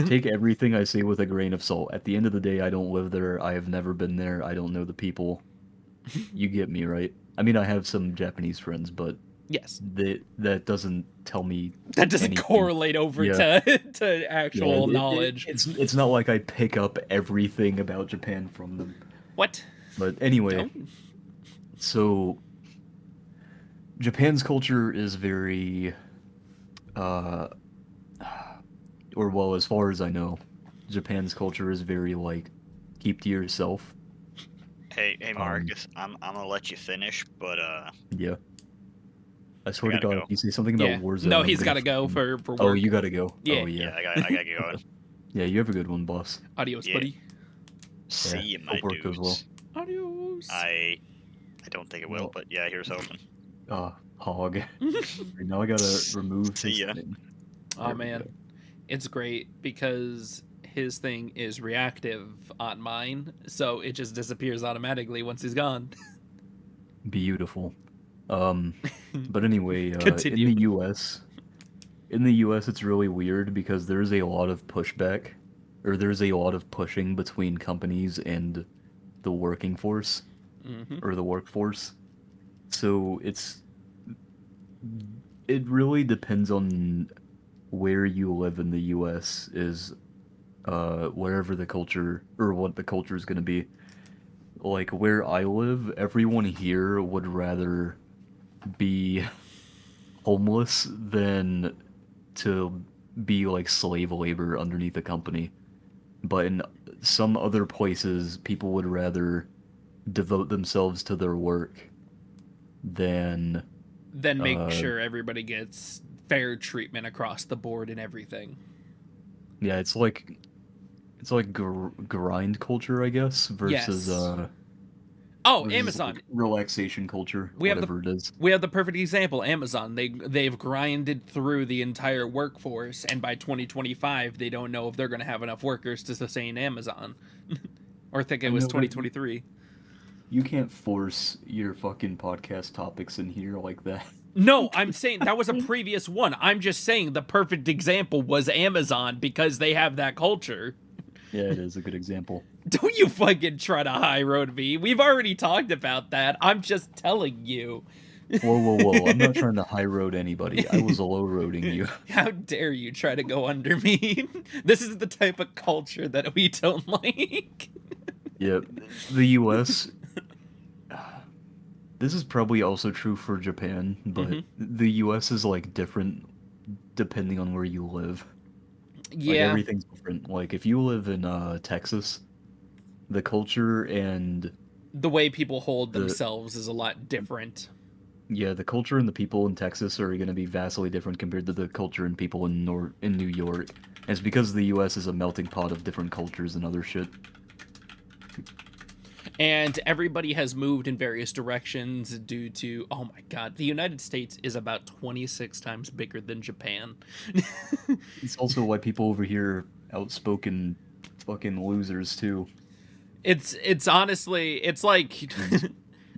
Take everything I say with a grain of salt. At the end of the day, I don't live there. I have never been there. I don't know the people. You get me, right? I mean, I have some Japanese friends, but Yes. that doesn't tell me That doesn't anything. correlate over to actual knowledge. It's not like I pick up everything about Japan from them. What? But anyway, No. so Japan's culture is very, or well, as far as I know, Japan's culture is very, like, keep to yourself. Hey, Marcus, I'm gonna let you finish, but Yeah. I swear to gotta God, go. if you say something about Yeah. Warzone, No, I'm he's gonna got to go fucking- for work. Oh, you gotta go. Yeah. Oh, yeah, yeah. I gotta get going. Yeah, you have a good one, boss. Adios, Yeah. buddy. See you, my hope work goes dudes. well. Adios. I don't think it will, Well- but yeah, here's hoping. Hog. Now I gotta remove See his ya. thing. Oh There we man, go. it's great because his thing is reactive on mine, so it just disappears automatically once he's gone. Beautiful. But anyway, Continue. in the US, it's really weird because there's a lot of pushback, or there's a lot of pushing between companies and the working force, Hmm. or the workforce. So it really depends on where you live in the US is wherever the culture, or what the culture is going to be. Like, where I live, everyone here would rather be homeless than to be like slave labor underneath a company. But in some other places, people would rather devote themselves to their work than Then make uh sure everybody gets fair treatment across the board and everything. yeah, it's like grind culture, I guess, versus Yes. Oh, versus Amazon. like relaxation culture, We have whatever it is. We have the perfect example, Amazon. They've grinded through the entire workforce, and by 2025, they don't know if they're going to have enough workers to sustain Amazon. Or think it I was know that 2023. you can't force your fucking podcast topics in here like that. No, I'm saying that was a previous one. I'm just saying the perfect example was Amazon because they have that culture. Yeah, it is a good example. Don't you fucking try to high road me. We've already talked about that. I'm just telling you. Whoa, whoa, whoa! I'm not trying to high road anybody. I was low roading you. How dare you try to go under me? This is the type of culture that we don't like. Yeah, the U.S. This is probably also true for Japan, but the U.S. is like different depending on where you live. Like Yeah, everything's different. Like if you live in Texas, the culture and the way people hold the themselves is a lot different. yeah, the culture and the people in Texas are going to be vastly different compared to the culture and people in New York. And it's because the U.S. is a melting pot of different cultures and other shit. And everybody has moved in various directions due to, oh my god, the United States is about 26 times bigger than Japan. It's also why people over here are outspoken fucking losers too. It's honestly, it's like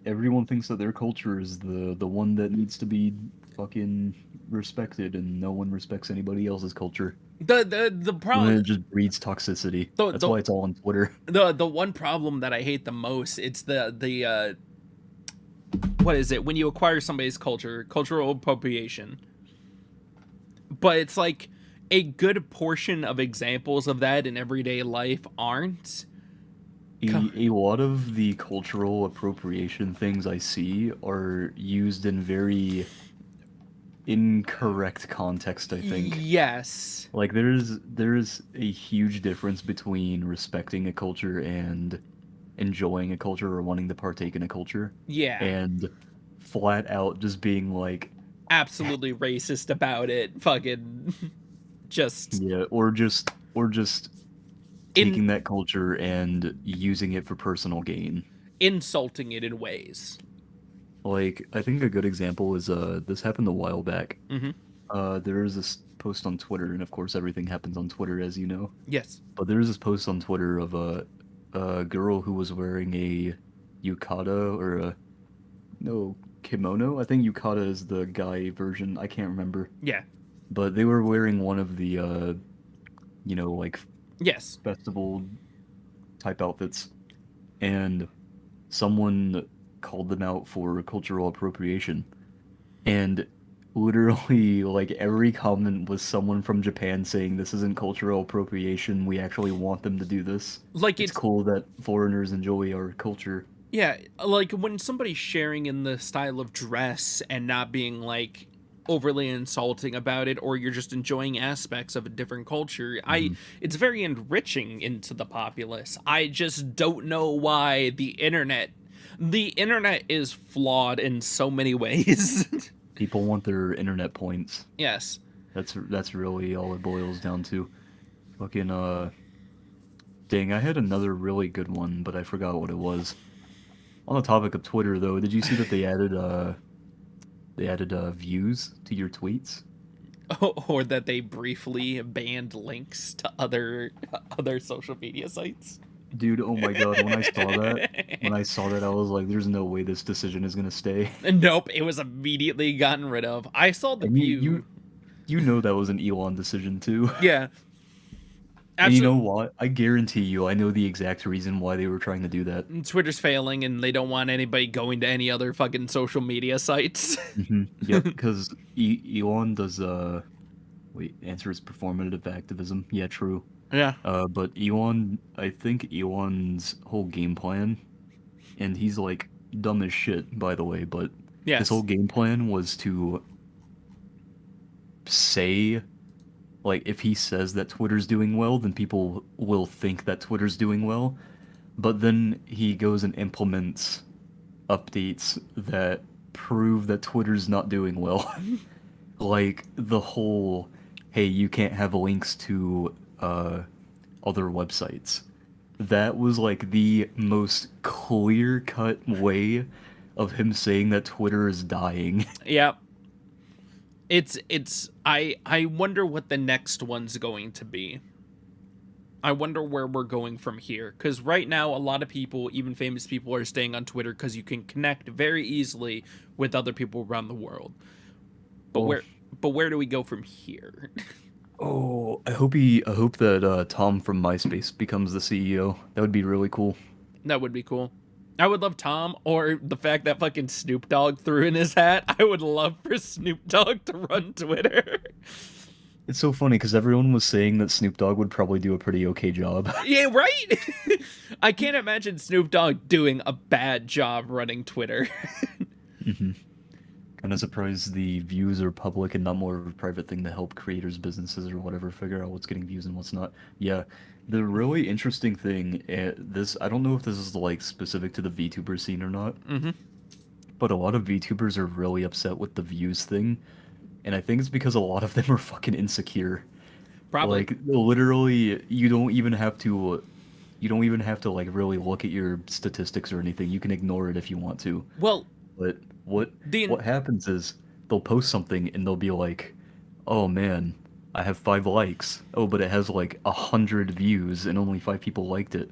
Everyone thinks that their culture is the one that needs to be fucking respected, and no one respects anybody else's culture. the And then problem it just breeds toxicity. the, That's the why it's all on Twitter. the one problem that I hate the most, it's the what is it when you acquire somebody's culture, cultural appropriation. But it's like a good portion of examples of that in everyday life aren't. A lot of the cultural appropriation things I see are used in very incorrect context, I think. Yes. Like there's a huge difference between respecting a culture and enjoying a culture or wanting to partake in a culture, Yeah. and flat out just being like, Absolutely racist about it. Fucking just yeah, or just taking that culture and using it for personal gain. insulting it in ways. Like I think a good example is this happened a while back. Mm-hmm. There is this post on Twitter, and of course everything happens on Twitter, as you know. Yes. But there is this post on Twitter of a girl who was wearing a yukata or a no kimono. I think yukata is the guy version. I can't remember. Yeah. But they were wearing one of the like Yes. festival type outfits, and someone called them out for cultural appropriation, and literally like every comment was someone from Japan saying this isn't cultural appropriation, we actually want them to do this. Like It's cool that foreigners enjoy our culture. yeah, like when somebody's sharing in the style of dress and not being like overly insulting about it, or you're just enjoying aspects of a different culture, it's very enriching into the populace. I just don't know why the internet is flawed in so many ways. People want their internet points. Yes. That's really all it boils down to. Fucking dang, I had another really good one, but I forgot what it was. On the topic of Twitter though, did you see that they added views to your tweets? Or that they briefly banned links to other social media sites. Dude, oh my god, when I saw that I was like, there's no way this decision is gonna stay. Nope, it was immediately gotten rid of. I saw the And view. you know that was an Elon decision too. Yeah. And you Absolutely. know what? I guarantee you I know the exact reason why they were trying to do that. Twitter's failing and they don't want anybody going to any other fucking social media sites. Yep, because Elon does wait, answer is performative activism. Yeah, true. Yeah. But I think Elon's whole game plan, and he's like dumb as shit, by the way, but his Yes. whole game plan was to say like if he says that Twitter's doing well, then people will think that Twitter's doing well. But then he goes and implements updates that prove that Twitter's not doing well. Like the whole, hey, you can't have links to other websites. That was like the most clear-cut way of him saying that Twitter is dying. Yep. I wonder what the next one's going to be. I wonder where we're going from here, because right now a lot of people, even famous people, are staying on Twitter because you can connect very easily with other people around the world. But where do we go from here? Oh, I hope that Tom from MySpace becomes the CEO. That would be really cool. That would be cool. I would love Tom, or the fact that fucking Snoop Dogg threw in his hat. I would love for Snoop Dogg to run Twitter. It's so funny because everyone was saying that Snoop Dogg would probably do a pretty okay job. Yeah, right? I can't imagine Snoop Dogg doing a bad job running Twitter. Mm-hmm. Kind of surprised the views are public and not more of a private thing to help creators, businesses, or whatever figure out what's getting views and what's not. Yeah, the really interesting thing, I don't know if this is like specific to the VTuber scene or not, Mm-hmm. but a lot of VTubers are really upset with the views thing, and I think it's because a lot of them are fucking insecure. Probably. Like literally, you don't even have to like really look at your statistics or anything. You can ignore it if you want to. Well, But what happens is they'll post something and they'll be like, "Oh man, I have 5 likes. Oh, but it has like 100 views and only 5 people liked it."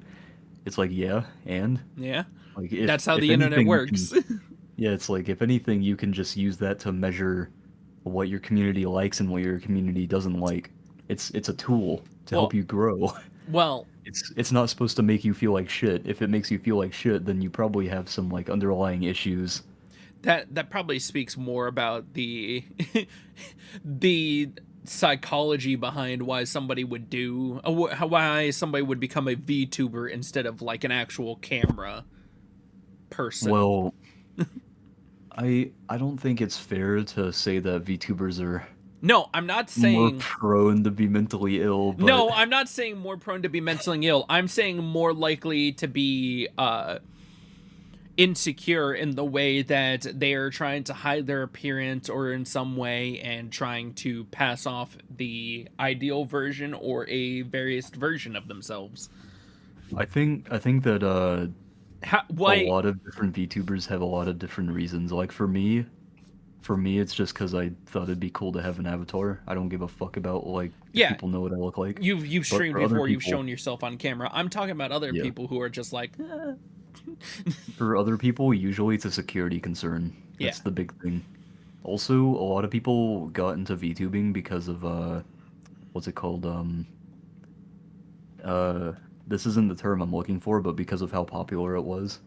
It's like, yeah, and yeah, like that's how if the internet anything, works. yeah, it's like if anything, you can just use that to measure what your community likes and what your community doesn't like. It's a tool to help you grow. Well, It's not supposed to make you feel like shit. If it makes you feel like shit, then you probably have some like underlying issues. that probably speaks more about the the psychology behind why somebody would become a VTuber instead of like an actual camera person. Well, I don't think it's fair to say that VTubers are No, I'm not more saying prone to be mentally ill, but No, I'm not saying more prone to be mentally ill. I'm saying more likely to be insecure in the way that they are trying to hide their appearance or in some way and trying to pass off the ideal version or a various version of themselves. I think that a Why? lot of different VTubers have a lot of different reasons. Like for me, it's just because I thought it'd be cool to have an avatar. I don't give a fuck about like if Yeah. people know what I look like. You've But streamed for other before, you've people- shown yourself on camera. I'm talking about other Yeah. people who are just like, For other people, usually it's a security concern. That's Yeah. the big thing. Also, a lot of people got into VTubing because of what's it called? This isn't the term I'm looking for, but because of how popular it was,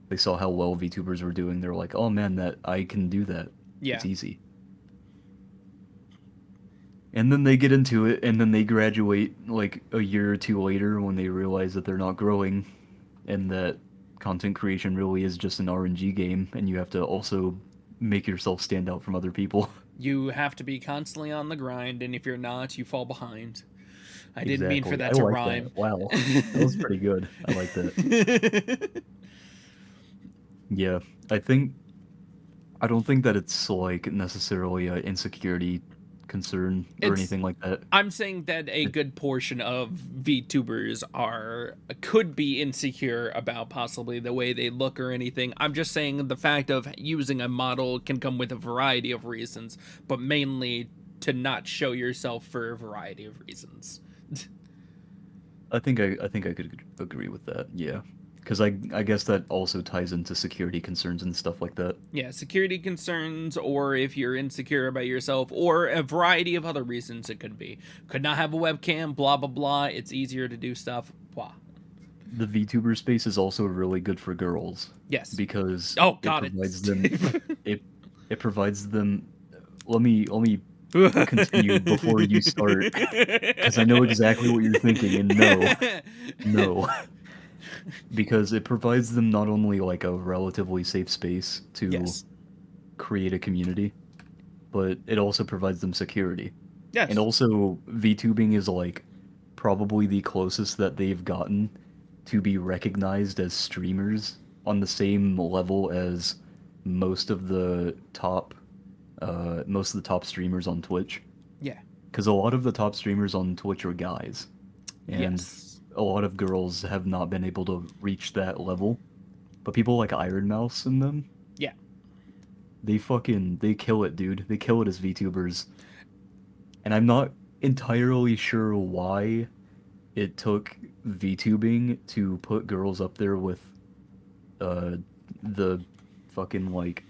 they saw how well VTubers were doing. They're like, "Oh man, that I can do that. yeah. It's easy." And then they get into it, and then they graduate like a year or two later when they realize that they're not growing, and that content creation really is just an RNG game, and you have to also make yourself stand out from other people. You have to be constantly on the grind, and if you're not, you fall behind. I didn't mean for Exactly. that I to like rhyme. That. Wow, that was pretty good. I like that. Yeah, I don't think that it's like necessarily an insecurity concern or It's- anything like that. I'm saying that a good portion of VTubers could be insecure about possibly the way they look or anything. I'm just saying the fact of using a model can come with a variety of reasons, but mainly to not show yourself for a variety of reasons. I think I could agree with that. Yeah, because I guess that also ties into security concerns and stuff like that. Yeah, security concerns, or if you're insecure about yourself, or a variety of other reasons it could be. Could not have a webcam, blah, blah, blah. It's easier to do stuff, blah. The VTuber space is also really good for girls Yes. because Oh, got it. provides them it provides them. Let me continue before you start, because I know exactly what you're thinking, and no, because it provides them not only like a relatively safe space to Yes. create a community, but it also provides them security. Yes. And also, VTubing is like probably the closest that they've gotten to be recognized as streamers on the same level as most of the top streamers on Twitch. Yeah. Because a lot of the top streamers on Twitch are guys, and Yes. a lot of girls have not been able to reach that level. But people like Iron Mouse and them, Yeah. they kill it, dude. They kill it as VTubers. And I'm not entirely sure why it took VTubing to put girls up there with uh the fucking like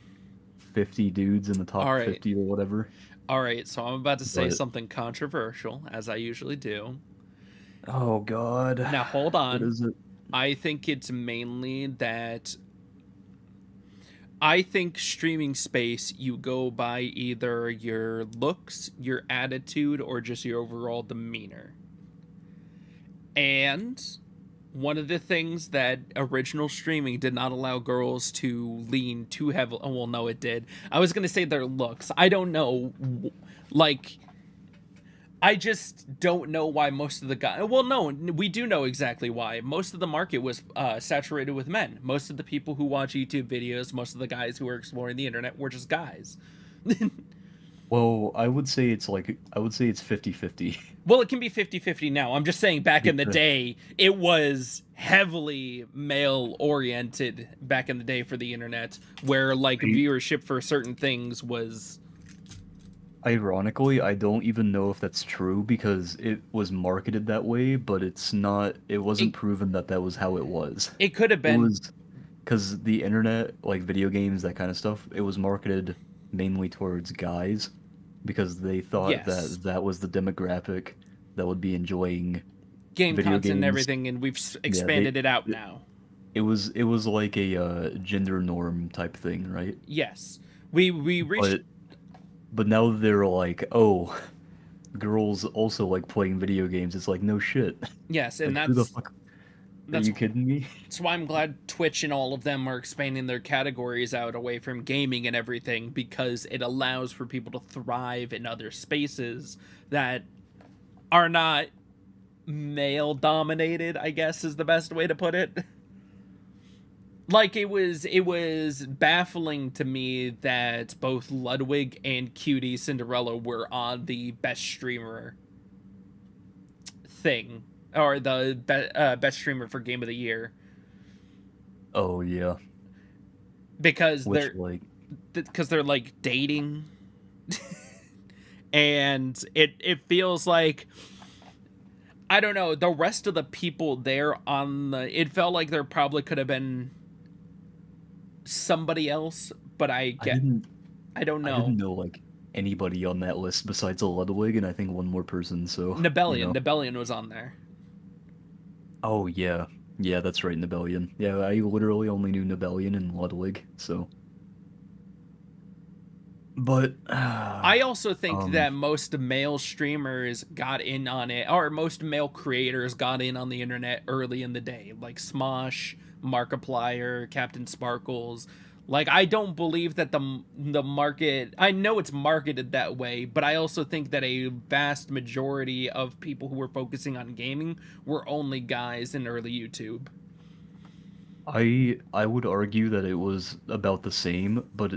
50 dudes in the top All right. 50 or whatever. All right. So I'm about to say But something controversial, as I usually do. oh god. Now hold What on. is it? I think it's mainly that I think streaming space, you go by either your looks, your attitude, or just your overall demeanor. And one of the things that original streaming did not allow girls to lean too heavily. Oh, well, no, it did. I was going to say their looks. I don't know. Like, I just don't know why most of the guys. Well, no, we do know exactly why. Most of the market was saturated with men. Most of the people who watch YouTube videos, most of the guys who are exploring the internet were just guys. Well, I would say it's 50-50. Well, it can be 50-50 now. I'm just saying back in the Yeah. day, it was heavily male-oriented back in the day for the internet, where, like, viewership for certain things was... Ironically, I don't even know if that's true because it was marketed that way, but it wasn't proven that that was how it was. It could have It been... was because the internet, like video games, that kind of stuff, it was marketed mainly towards guys because they thought Yes. that was the demographic that would be enjoying game video content and games. everything, and we've expanded it out now. It was like a gender norm type thing, right? Yes. We reached... But now they're like, oh, girls also like playing video games. It's like, no shit. Yes, and Like, who the that's... fuck? Are That's, you kidding me? that's why I'm glad Twitch and all of them are expanding their categories out away from gaming and everything, because it allows for people to thrive in other spaces that are not male dominated, I guess is the best way to put it. Like, it was baffling to me that both Ludwig and Cutie Cinderella were on the best streamer thing, or the best streamer for Game of the Year. Oh yeah. Because they're like dating. And it feels like, I don't know, the rest of the people there it felt like there probably could have been somebody else, but I don't know. I didn't know like anybody on that list besides a Ludwig and I think one more person. So Nebellion was on there. Oh yeah, that's right, Nebellion. Yeah, I literally only knew Nebellion and Ludwig. So, but I also think that most male streamers got in on it, or most male creators got in on the internet early in the day, like Smosh, Markiplier, Captain Sparkles. Like, I don't believe that the market... I know it's marketed that way, but I also think that a vast majority of people who were focusing on gaming were only guys in early YouTube. I would argue that it was about the same, but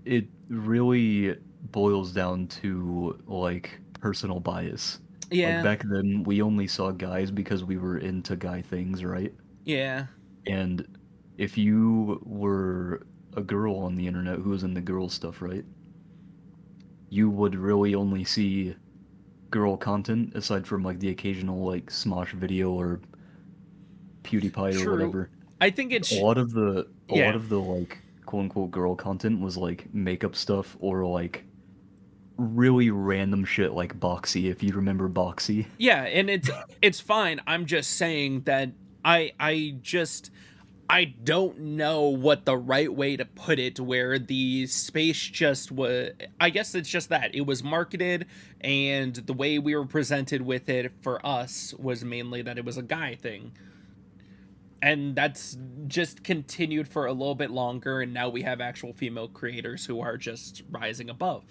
it really boils down to like personal bias. Yeah. Like back then we only saw guys because we were into guy things, right? Yeah. And if you were a girl on the internet who was into girl stuff, right? You would really only see girl content aside from like the occasional like Smosh video or PewDiePie or whatever. I think it's a lot of the like quote unquote girl content was like makeup stuff or like really random shit like Boxy, if you remember Boxy. Yeah, and it's fine. I'm just saying that I don't know what the right way to put it, where the space just was... I guess it's just that. It was marketed, and the way we were presented with it for us was mainly that it was a guy thing. And that's just continued for a little bit longer, and now we have actual female creators who are just rising above.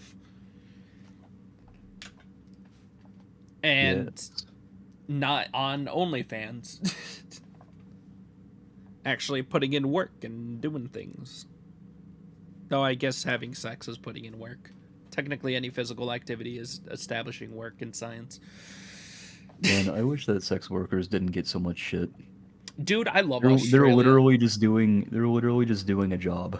and Yes. not on OnlyFans. Actually putting in work and doing things. Though I guess having sex is putting in work. Technically, any physical activity is establishing work in science. Man, I wish that sex workers didn't get so much shit. Dude, I love They're Australia. literally just doing a job.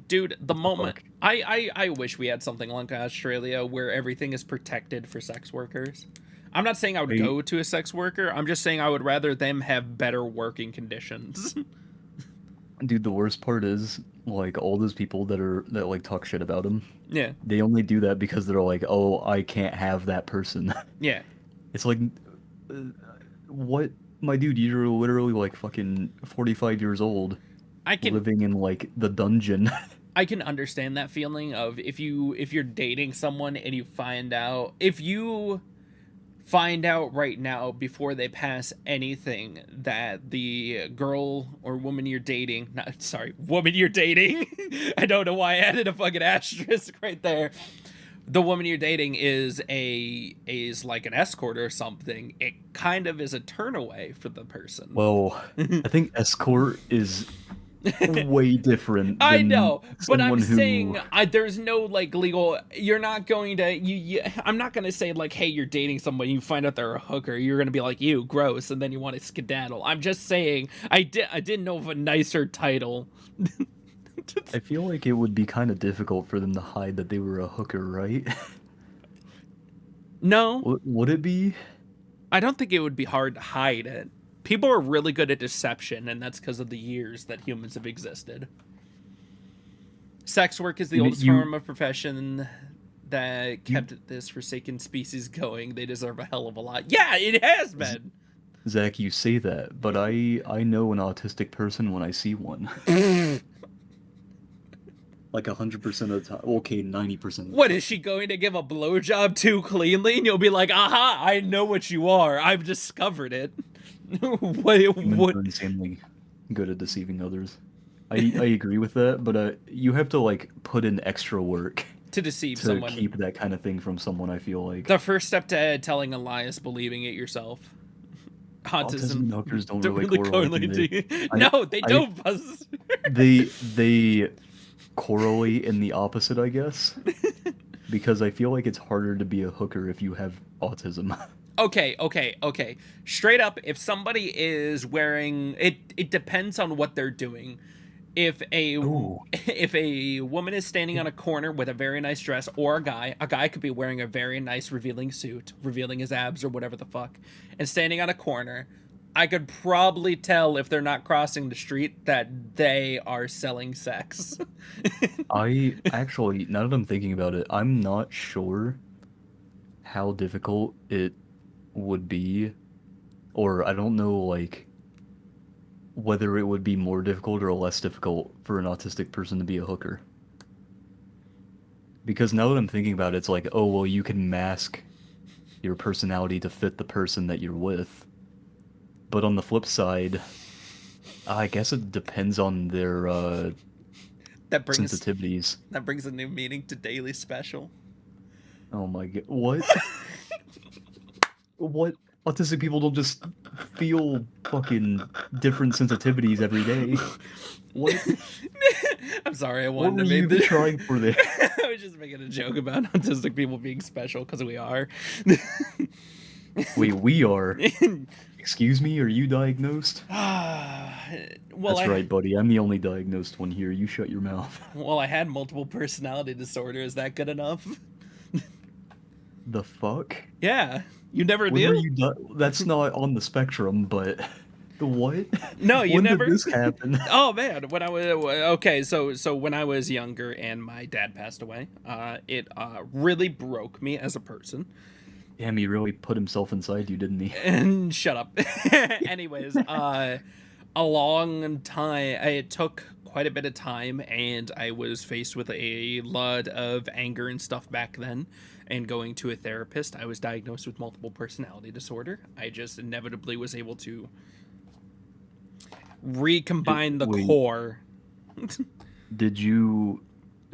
Dude, the moment fuck? I wish we had something like Australia where everything is protected for sex workers. I'm not saying I would go to a sex worker. I'm just saying I would rather them have better working conditions. Dude, the worst part is like all those people that like talk shit about them. Yeah. They only do that because they're like, oh, I can't have that person. Yeah. It's like, uh, what, my dude? You're literally like fucking 45 years old, living in like the dungeon. I can understand that feeling of if you're dating someone and you find out right now before they pass anything that the girl or woman you're dating, woman you're dating. I don't know why I added a fucking asterisk right there. The woman you're dating is like an escort or something. It kind of is a turn away for the person. Well, I think escort is way different. I know, but I'm who... saying there's no like legal. You're not going to I'm not going to say like, hey, you're dating someone, you find out they're a hooker. You're going to be like, ew, gross, and then you want to skedaddle. I'm just saying I didn't know of a nicer title. I feel like it would be kind of difficult for them to hide that they were a hooker, right? No. Would it be? I don't think it would be hard to hide it. People are really good at deception, and that's because of the years that humans have existed. Sex work is the oldest form of profession that kept this forsaken species going. They deserve a hell of a lot. Yeah, it has been. Zach, you say that, but I know an autistic person when I see one. Like 100% of the time. Okay, 90%. What, is she going to give a blowjob too cleanly? And you'll be like, aha, I know what you are. I've discovered it. What? Are insanely good at deceiving others. I agree with that, but you have to like put in extra work to deceive someone. To keep that kind of thing from someone, I feel like. The first step to telling a lie is believing it yourself. Autism and hookers don't really correlate. No, they don't. They correlate in the opposite, I guess. Because I feel like it's harder to be a hooker if you have autism. Okay. Straight up, if somebody is wearing it depends on what they're doing. If a woman is standing on a corner with a very nice dress, or a guy could be wearing a very nice revealing suit, revealing his abs or whatever the fuck, and standing on a corner, I could probably tell if they're not crossing the street that they are selling sex. I actually, now that I'm thinking about it, I'm not sure how difficult it would be, or I don't know, like, whether it would be more difficult or less difficult for an autistic person to be a hooker. Because now that I'm thinking about it, it's like, oh, well, you can mask your personality to fit the person that you're with. But on the flip side, I guess it depends on their sensitivities. That brings a new meaning to Daily Special. Oh my god. What? What? Autistic people don't just feel fucking different sensitivities every day. What? I'm sorry, I wanted to make this. Trying for this? I was just making a joke about autistic people being special because we are. Wait, we are? Excuse me, are you diagnosed? Well, that's right, buddy. I'm the only diagnosed one here. You shut your mouth. Well, I had multiple personality disorder. Is that good enough? The fuck? Yeah. You never knew? That's not on the spectrum, but the what? No, you never. When did this happen? Oh man, when I was so when I was younger and my dad passed away, it really broke me as a person. Damn, he really put himself inside you, didn't he? And shut up. Anyways, a long time. It took quite a bit of time, and I was faced with a lot of anger and stuff back then. And going to a therapist, I was diagnosed with multiple personality disorder. I just inevitably was able to recombine the core. Did you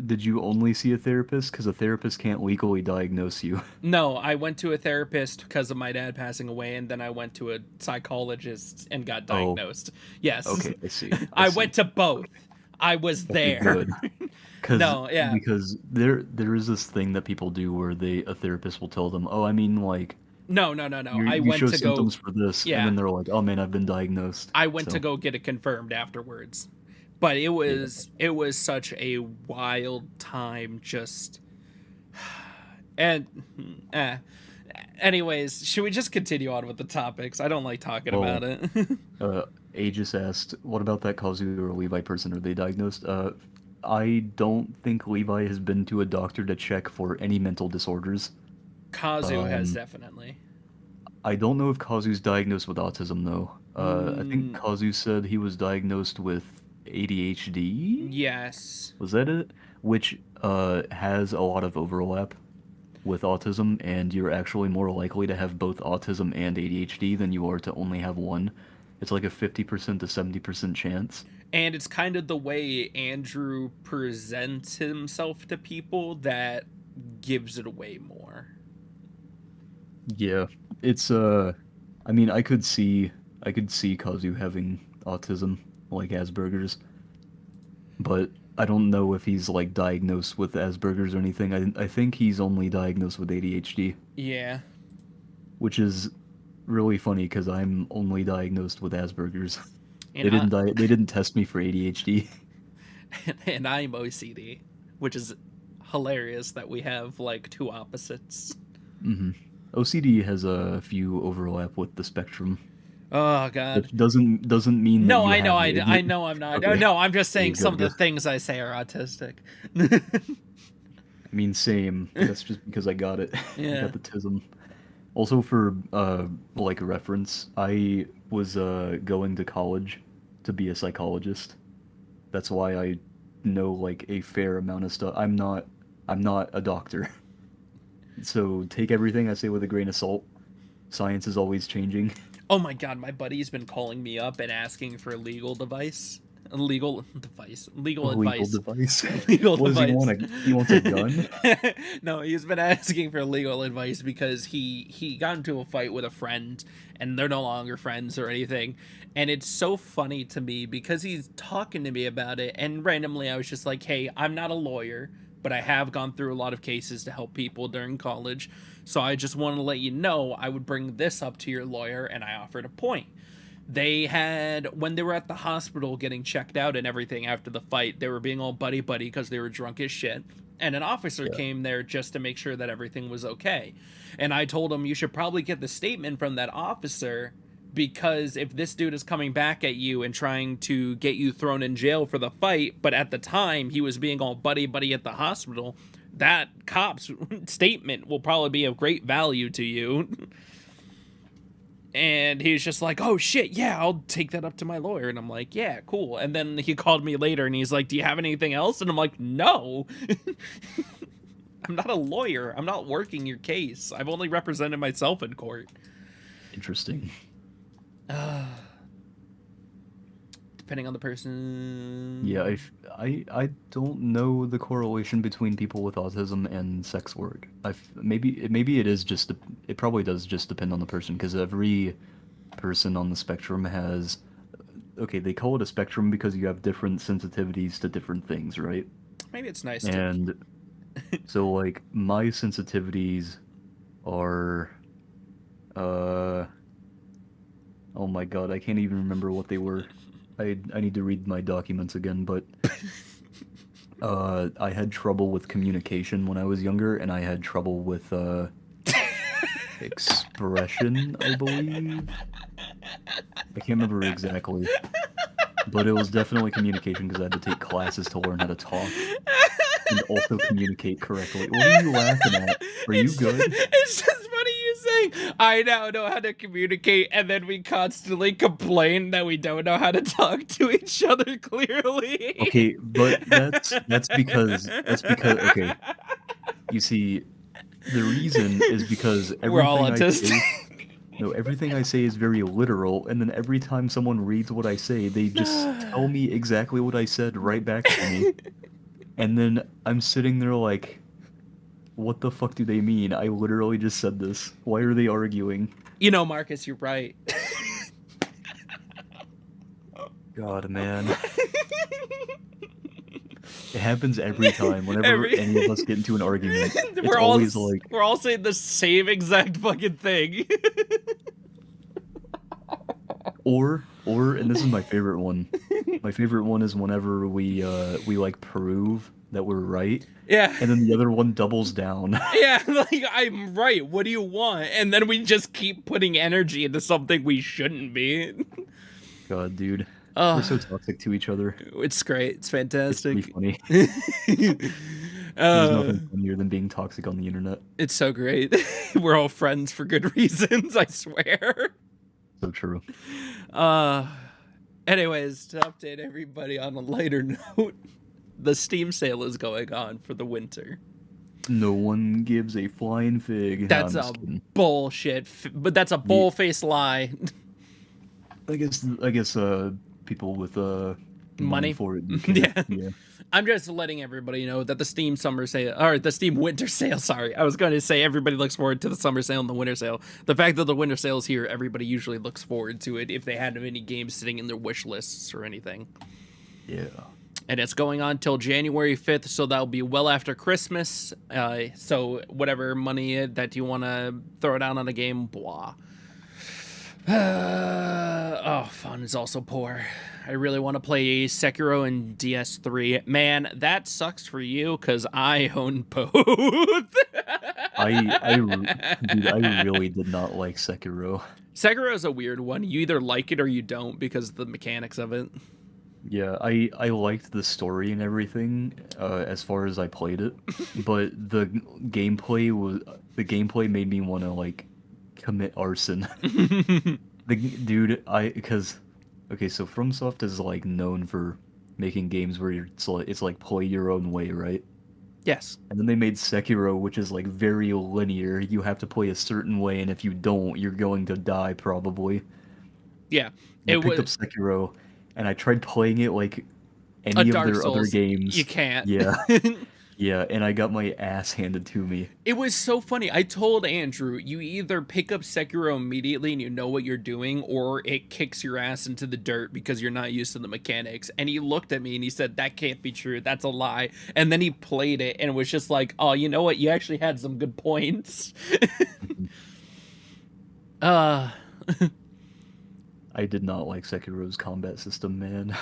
did you only see a therapist? Because a therapist can't legally diagnose you. No, I went to a therapist because of my dad passing away, and then I went to a psychologist and got Oh, diagnosed. Yes. okay, I see. I I see. went to both. I was Okay, there. good. Because No, yeah. because there is this thing that people do where a therapist will tell them, oh, I mean, like No. I you went show to go. symptoms for this, and Yeah, then they're like, oh man, I've been diagnosed. I went to So go get it confirmed afterwards. But yeah. it was such a wild time. Just and eh. Anyways, should we just continue on with the topics? I don't like talking Oh, about it. Aegis asked, what about that Kazu or Levi person? Are they diagnosed? I don't think Levi has been to a doctor to check for any mental disorders. Kazu has Um, definitely. I don't know if Kazu's diagnosed with autism though. I think Mm, Kazu said he was diagnosed with ADHD. yes. Was that it? Which has a lot of overlap with autism, and you're actually more likely to have both autism and ADHD than you are to only have one. It's like a 50% to 70% chance. And it's kind of the way Andrew presents himself to people that gives it away more. Yeah, it's I mean, I could see Kazu having autism, like Asperger's, but I don't know if he's like diagnosed with Asperger's or anything. I think he's only diagnosed with ADHD, Yeah. which is really funny because I'm only diagnosed with Asperger's. And I They didn't test me for ADHD. and I'm OCD, which is hilarious that we have like two opposites. hmm OCD has a few overlap with the spectrum, Oh god. which doesn't mean that No, you I know have it. I know I'm not. Okay. No, I'm just Okay, saying some good, of the good. things I say are autistic. I mean, same. That's just because I got it. I Yeah. got the tism. Also, for like reference, I was going to college to be a psychologist. That's why I know like a fair amount of stuff. I'm not a doctor. So take everything I say with a grain of salt. Science is always changing. Oh my god, my buddy's been calling me up and asking for legal advice. Legal device. Legal Legal advice. device. Legal What does he advice. want? He wants a gun? No, he's been asking for legal advice because he got into a fight with a friend and they're no longer friends or anything. And it's so funny to me because he's talking to me about it and randomly I was just like, "Hey, I'm not a lawyer, but I have gone through a lot of cases to help people during college. So I just want to let you know I would bring this up to your lawyer," and I offered a point. They had, when they were at the hospital getting checked out and everything after the fight, they were being all buddy buddy because they were drunk as shit. And an officer Yeah. came there just to make sure that everything was okay. And I told him, you should probably get the statement from that officer because if this dude is coming back at you and trying to get you thrown in jail for the fight, but at the time he was being all buddy buddy at the hospital, that cop's statement will probably be of great value to you. And he's just like, "Oh shit, yeah, I'll take that up to my lawyer." And I'm like, "Yeah, cool." And then he called me later and he's like, "Do you have anything else?" And I'm like, "No." I'm not a lawyer. I'm not working your case. I've only represented myself in court. Interesting. Depending on the person. Yeah, I don't know the correlation between people with autism and sex work. Maybe it is just it probably does just depend on the person because every person on the spectrum has okay, they call it a spectrum because you have different sensitivities to different things, right? Maybe it's nice to. And so like my sensitivities are oh my god, I can't even remember what they were. I need to read my documents again, but I had trouble with communication when I was younger, and I had trouble with expression, I believe. I can't remember exactly, but it was definitely communication because I had to take classes to learn how to talk and also communicate correctly. What are you laughing at? Are you good? It's just funny you saying, "I now know how to communicate," and then we constantly complain that we don't know how to talk to each other clearly. Okay, but that's because okay. You see, the reason is because We're all everything I autistic. say, no, everything I say is very literal, and then every time someone reads what I say, they just tell me exactly what I said right back to me. And then I'm sitting there like, what the fuck do they mean? I literally just said this. Why are they arguing? You know, Marcus, you're right. God, man. It happens every time. Whenever any of us get into an argument, it's always like... We're all saying the same exact fucking thing. Or, and this is my favorite one. My favorite one is whenever we like prove that we're right. Yeah. And then the other one doubles down. Yeah, like, I'm right. What do you want? And then we just keep putting energy into something we shouldn't be. God, dude. We're so toxic to each other. It's great. It's fantastic. It's pretty funny. There's nothing funnier than being toxic on the internet. It's so great. We're all friends for good reasons, I swear. So true. Anyways, to update everybody on a lighter note, the Steam sale is going on for the winter. No one gives a flying fig. That's no, a bullshit, but that's a bull-faced lie. I guess people with money for it. Yeah. I'm just letting everybody know that the Steam summer sale, or the Steam winter sale, sorry. I was going to say everybody looks forward to the summer sale and the winter sale. The fact that the winter sale is here, everybody usually looks forward to it if they had any games sitting in their wish lists or anything. Yeah. And it's going on till January 5th, so that'll be well after Christmas. So whatever money that you want to throw down on a game, blah. Fun is also poor. I really want to play Sekiro and DS3. Man, that sucks for you, because I own both. I really did not like Sekiro. Sekiro is a weird one. You either like it or you don't because of the mechanics of it. Yeah, I liked the story and everything as far as I played it, but the gameplay made me want to like commit arson. Okay, so FromSoft is like known for making games where it's like play your own way, right? Yes. And then they made Sekiro, which is like very linear. You have to play a certain way, and if you don't, you're going to die probably. Yeah. I picked up Sekiro, and I tried playing it like any of their other games. You can't. Yeah. Yeah, and I got my ass handed to me. It was so funny. I told Andrew, you either pick up Sekiro immediately and you know what you're doing, or it kicks your ass into the dirt because you're not used to the mechanics. And he looked at me and he said, that can't be true. That's a lie. And then he played it and was just like, oh, you know what? You actually had some good points. I did not like Sekiro's combat system, man.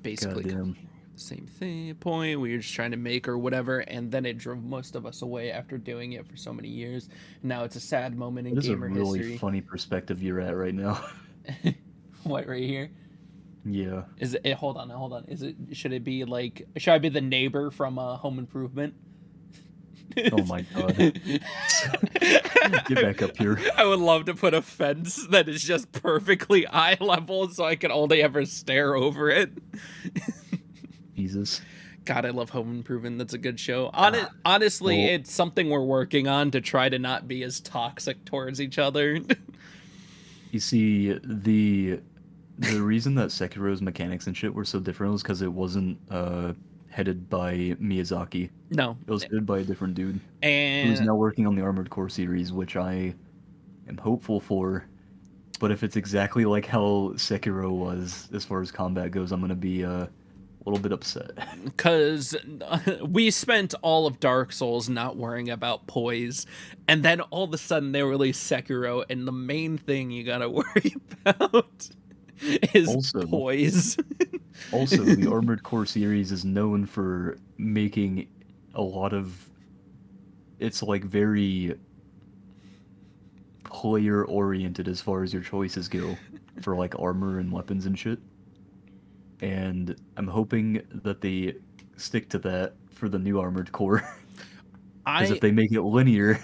Basically. Goddamn. Same point we were just trying to make or whatever, and then it drove most of us away after doing it for so many years. Now it's a sad moment in gamer history. This is a really funny perspective you're at right now. What, right here? Yeah. Is it? Hold on. Should I be the neighbor from Home Improvement? Oh my god. Get back up here. I would love to put a fence that is just perfectly eye level so I can only ever stare over it. Jesus. God, I love Home Improvement. That's a good show. Honestly, it's something we're working on to try to not be as toxic towards each other. You see, the reason that Sekiro's mechanics and shit were so different was because it wasn't headed by Miyazaki. No. It was headed by a different dude. And who's now working on the Armored Core series, which I am hopeful for. But if it's exactly like how Sekiro was as far as combat goes, I'm going to be a little bit upset. Because we spent all of Dark Souls not worrying about poise, and then all of a sudden they released Sekiro, and the main thing you gotta worry about is poise. Also, the Armored Core series is known for making a lot of... It's like very player-oriented as far as your choices go for like armor and weapons and shit. And I'm hoping that they stick to that for the new Armored Core. Because if they make it linear,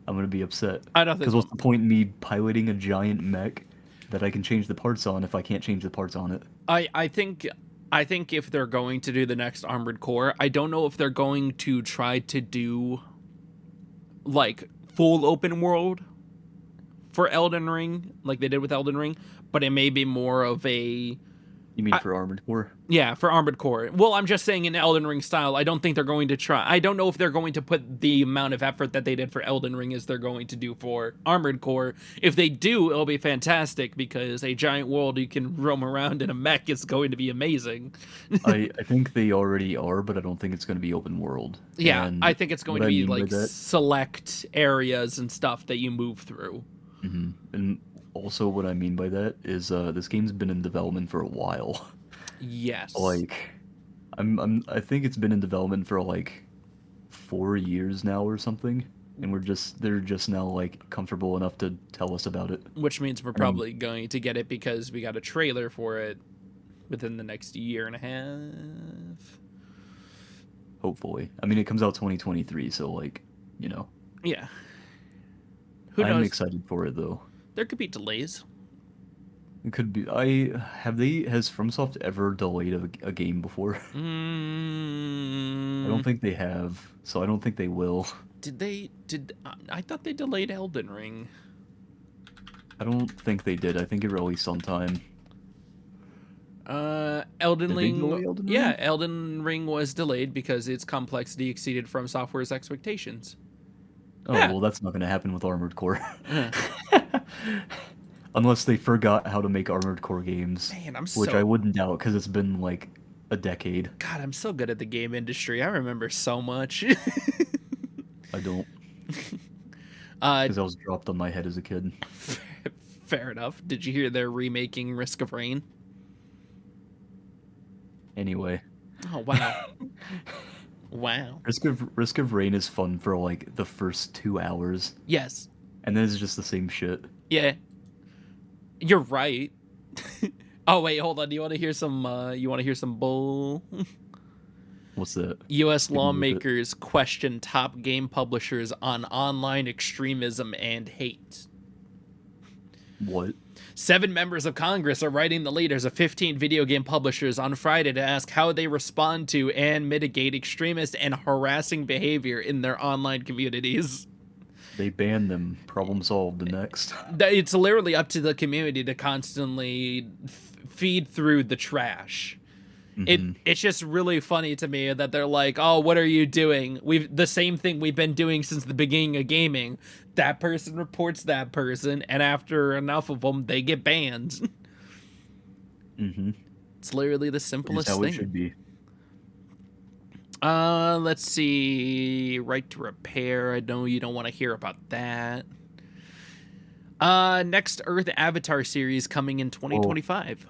I'm gonna be upset. I don't think. Because what's the point in me piloting a giant mech that I can change the parts on if I can't change the parts on it? I think if they're going to do the next Armored Core, I don't know if they're going to try to do like full open world for Elden Ring, like they did with Elden Ring, but it may be more of a You mean for Armored Core? Yeah, for Armored Core. Well, I'm just saying in Elden Ring style, I don't think they're going to try. I don't know if they're going to put the amount of effort that they did for Elden Ring as they're going to do for Armored Core. If they do, it'll be fantastic because a giant world you can roam around in a mech is going to be amazing. I think they already are, but I don't think it's going to be open world. Yeah, And I think it's going what to I be mean by like that- select areas and stuff that you move through. And also what I mean by that is this game's been in development for a while. Yes. Like, I think it's been in development for like 4 years now or something, and they're just now like comfortable enough to tell us about it. Which means we're probably going to get it because we got a trailer for it within the next year and a half. Hopefully, I mean it comes out 2023, so like, you know. Yeah. Who knows? I'm excited for it though. There could be delays. It could be. Has FromSoft ever delayed a game before? I don't think they have, so I don't think they will. I thought they delayed Elden Ring. I don't think they did. I think it released on time. Elden Did they Ring. delay Elden Ring? Yeah, Elden Ring was delayed because its complexity exceeded From Software's expectations. Oh, Yeah. well, that's not going to happen with Armored Core. Unless they forgot how to make Armored Core games. Man, which I wouldn't doubt, because it's been like a decade. God, I'm so good at the game industry. I remember so much. I don't. Because I was dropped on my head as a kid. Fair enough. Did you hear they're remaking Risk of Rain? Anyway. Oh, wow. Wow. Risk of Rain is fun for like the first 2 hours. Yes. And then it's just the same shit. Yeah. You're right. Oh wait, hold on. Do you want to hear some bull? What's that? US Give me a bit. lawmakers question top game publishers on online extremism and hate. What? 7 members of Congress are writing the leaders of 15 video game publishers on Friday to ask how they respond to and mitigate extremist and harassing behavior in their online communities. They banned them. Problem solved. The next. It's literally up to the community to constantly feed through the trash. It's just really funny to me that they're like, "Oh, what are you doing? The same thing we've been doing since the beginning of gaming. That person reports that person, and after enough of them, they get banned." It's literally the simplest It's how thing. it should be. Let's see. Right to repair. I know you don't want to hear about that. Next Earth Avatar series coming in 2025.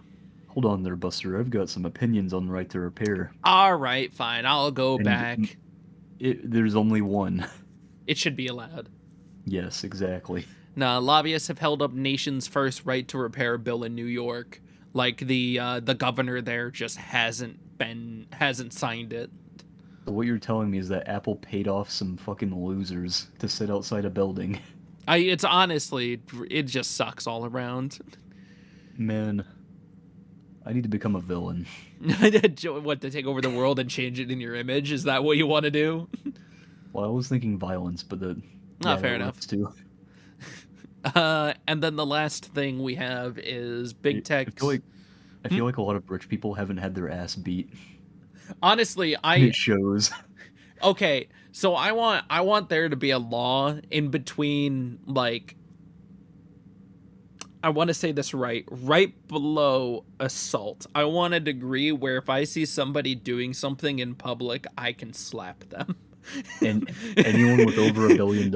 Hold on there, Buster. I've got some opinions on right to repair. All right, fine. I'll go back. There's only one. It should be allowed. Yes, exactly. Now, lobbyists have held up nation's first right to repair bill in New York. Like the governor there just hasn't signed it. So what you're telling me is that Apple paid off some fucking losers to sit outside a building. It's honestly, it just sucks all around. Man, I need to become a villain. What, to take over the world and change it in your image? Is that what you want to do? Well, I was thinking violence, but Fair that enough. works too. And then the last thing we have is big tech. I feel like a lot of rich people haven't had their ass beat. Honestly, It shows. Okay, so I want there to be a law in between, like, I want to say this right below assault. I want a degree where if I see somebody doing something in public, I can slap them. And anyone with over $1 billion,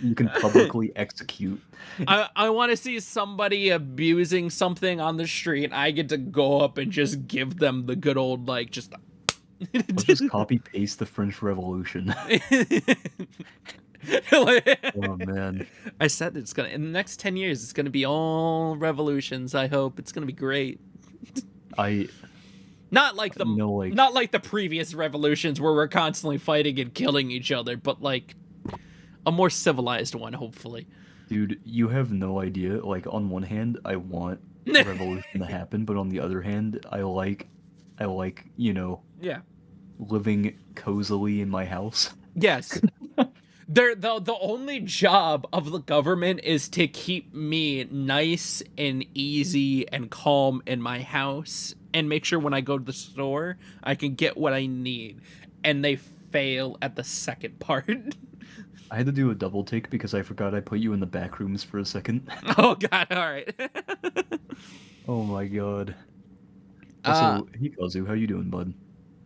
you can publicly execute. I want to see somebody abusing something on the street. I get to go up and just give them the good old, like, just... Let's just copy paste the French Revolution. Oh man! I said it's gonna, in the next 10 years, it's gonna be all revolutions. I hope it's gonna be great. Not like the previous revolutions where we're constantly fighting and killing each other, but like a more civilized one, hopefully. Dude, you have no idea. Like, on one hand, I want a revolution to happen, but on the other hand, I like, Yeah. living cozily in my house. Yes. The only job of the government is to keep me nice and easy and calm in my house and make sure when I go to the store I can get what I need. And they fail at the second part. I had to do a double take because I forgot I put you in the back rooms for a second. Oh god, alright. Oh my god. Also, hey Kazu, how you doing, bud?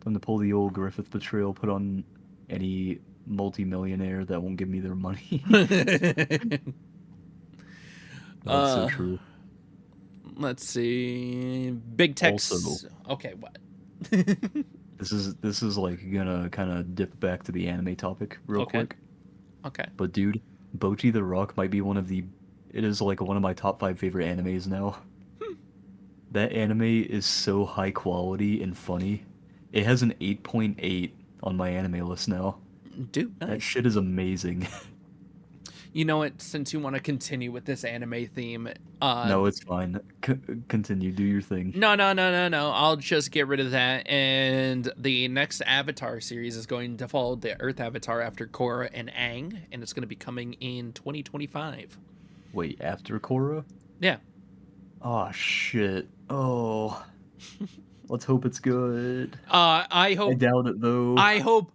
I'm to pull the old Griffith betrayal, put on any multi-millionaire that won't give me their money. That's so true. Let's see. Big Tech's... Also, okay, what? this is like gonna kind of dip back to the anime topic real quick. Okay. But dude, Bocchi the Rock might be it is like one of my top 5 favorite animes now. That anime is so high quality and funny. It has an 8.8 on my anime list now. Dude, nice. That shit is amazing. You know what? Since you want to continue with this anime theme, no, it's fine. Continue, do your thing. No. I'll just get rid of that. And the next Avatar series is going to follow the Earth Avatar after Korra and Aang, and it's going to be coming in 2025. Wait, after Korra? Yeah. Oh shit. Oh. Let's hope it's good. I hope. I doubt it though. I hope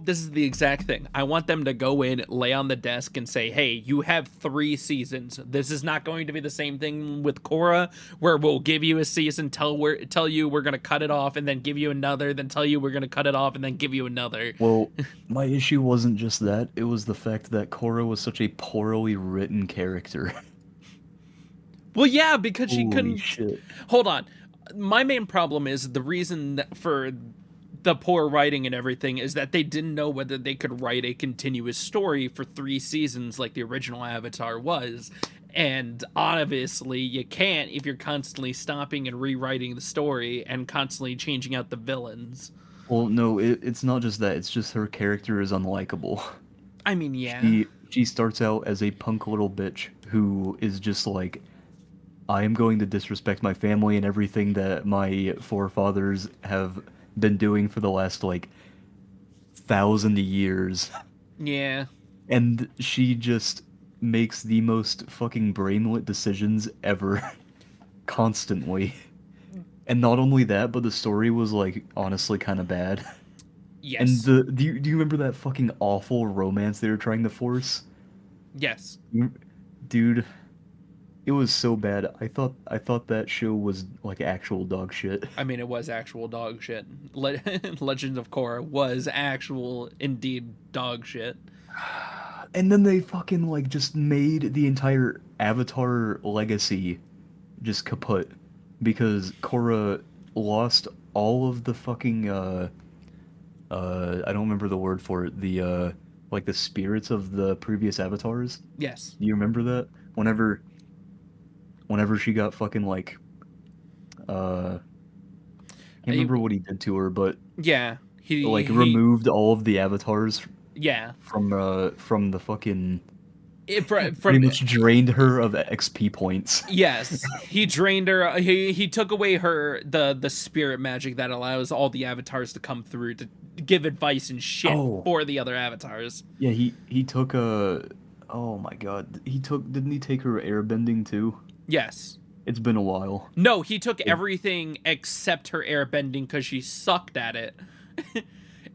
this is the exact thing. I want them to go in, lay on the desk, and say, "Hey, you have 3 seasons. This is not going to be the same thing with Korra, where we'll give you a season, tell you we're gonna cut it off, and then give you another, then tell you we're gonna cut it off, and then give you another." Well, my issue wasn't just that; it was the fact that Korra was such a poorly written character. Well, yeah, because she Holy couldn't. Shit. Hold on. My main problem is the reason for the poor writing and everything is that they didn't know whether they could write a continuous story for 3 seasons like the original Avatar was. And obviously you can't if you're constantly stopping and rewriting the story and constantly changing out the villains. Well, no, it's not just that. It's just her character is unlikable. I mean, yeah. She starts out as a punk little bitch who is just like, I am going to disrespect my family and everything that my forefathers have been doing for the last, 1,000 years. Yeah. And she just makes the most fucking brainlet decisions ever. Constantly. And not only that, but the story was, honestly kind of bad. Yes. And do you remember that fucking awful romance they were trying to force? Yes. Dude... It was so bad. I thought that show was actual dog shit. I mean, it was actual dog shit. Legend of Korra was actual, indeed, dog shit. And then they fucking just made the entire Avatar legacy just kaput because Korra lost all of the fucking I don't remember the word for it. The the spirits of the previous avatars. Yes. Do you remember that? Whenever she got fucking can't remember what he did to her, but yeah, he removed all of the avatars. Yeah. From the fucking. Pretty much drained her of XP points. Yes, he drained her. He took away the spirit magic that allows all the avatars to come through to give advice and shit for the other avatars. Yeah, he took oh my god, didn't he take her airbending too? Yes. It's been a while. No, he took everything except her airbending because she sucked at it.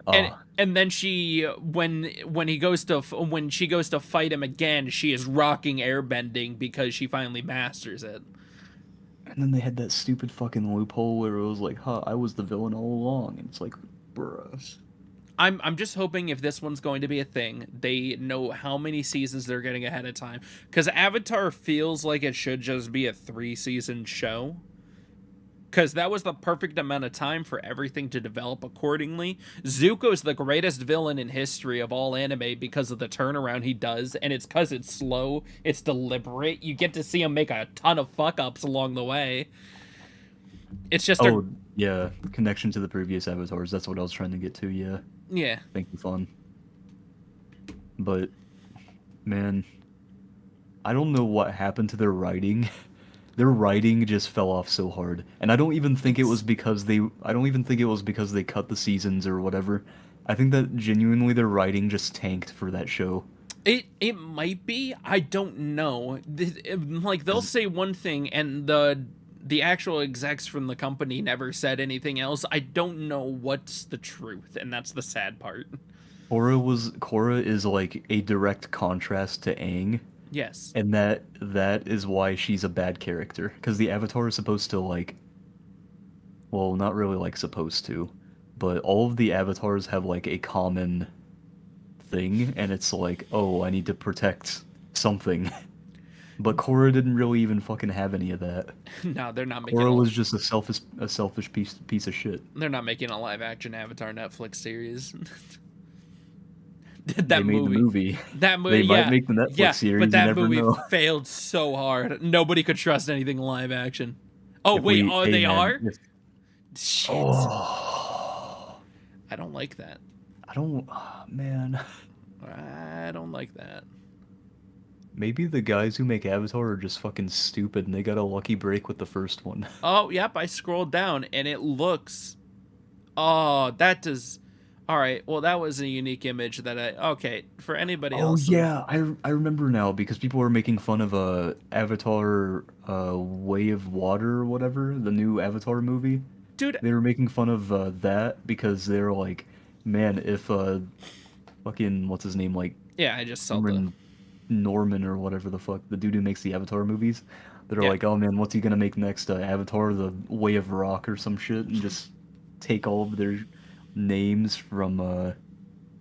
And then when she goes to fight him again, she is rocking airbending because she finally masters it. And then they had that stupid fucking loophole where it was like, I was the villain all along, and it's like, bruh. I'm just hoping if this one's going to be a thing, they know how many seasons they're getting ahead of time. Because Avatar feels like it should just be a 3-season show. Because that was the perfect amount of time for everything to develop accordingly. Zuko's the greatest villain in history of all anime because of the turnaround he does. And it's because it's slow, it's deliberate. You get to see him make a ton of fuck-ups along the way. It's just yeah, connection to the previous avatars. That's what I was trying to get to, yeah. Yeah. Thank you, fun. But, man, I don't know what happened to their writing. Their writing just fell off so hard. And I don't even think it was because they cut the seasons or whatever. I think that genuinely their writing just tanked for that show. It might be. I don't know. Like they'll say one thing and the actual execs from the company never said anything else. I don't know what's the truth, and that's the sad part. Korra is like a direct contrast to Aang, Yes. and that is why she's a bad character. Because the Avatar is supposed to like, well, not really like supposed to, but all of the avatars have like a common thing, and it's like, oh, I need to protect something. But Korra didn't really even fucking have any of that. No, they're not making. Korra was just a selfish piece of shit. They're not making a live action Avatar Netflix series. They made the movie. That movie, they might make the Netflix series. But that you never movie know. failed so hard. Nobody could trust anything live action. Oh If wait, we- hey, they man, are. if- Shit. Oh, I don't like that. I don't. Oh, man. I don't like that. Maybe the guys who make Avatar are just fucking stupid, and they got a lucky break with the first one. Oh, yep, I scrolled down and it looks. Oh, that does. All right, well, that was a unique image that okay, for anybody Oh else. yeah, I remember now because people were making fun of Avatar, Way of Water or whatever, the new Avatar movie. Dude, They were making fun of that because they were like, man, if fucking what's his name, like yeah, I just saw the. Norman or whatever the fuck, the dude who makes the Avatar movies, that are Yeah. like, oh man, what's he gonna make next? Avatar, the Way of Rock or some shit, and just take all of their names from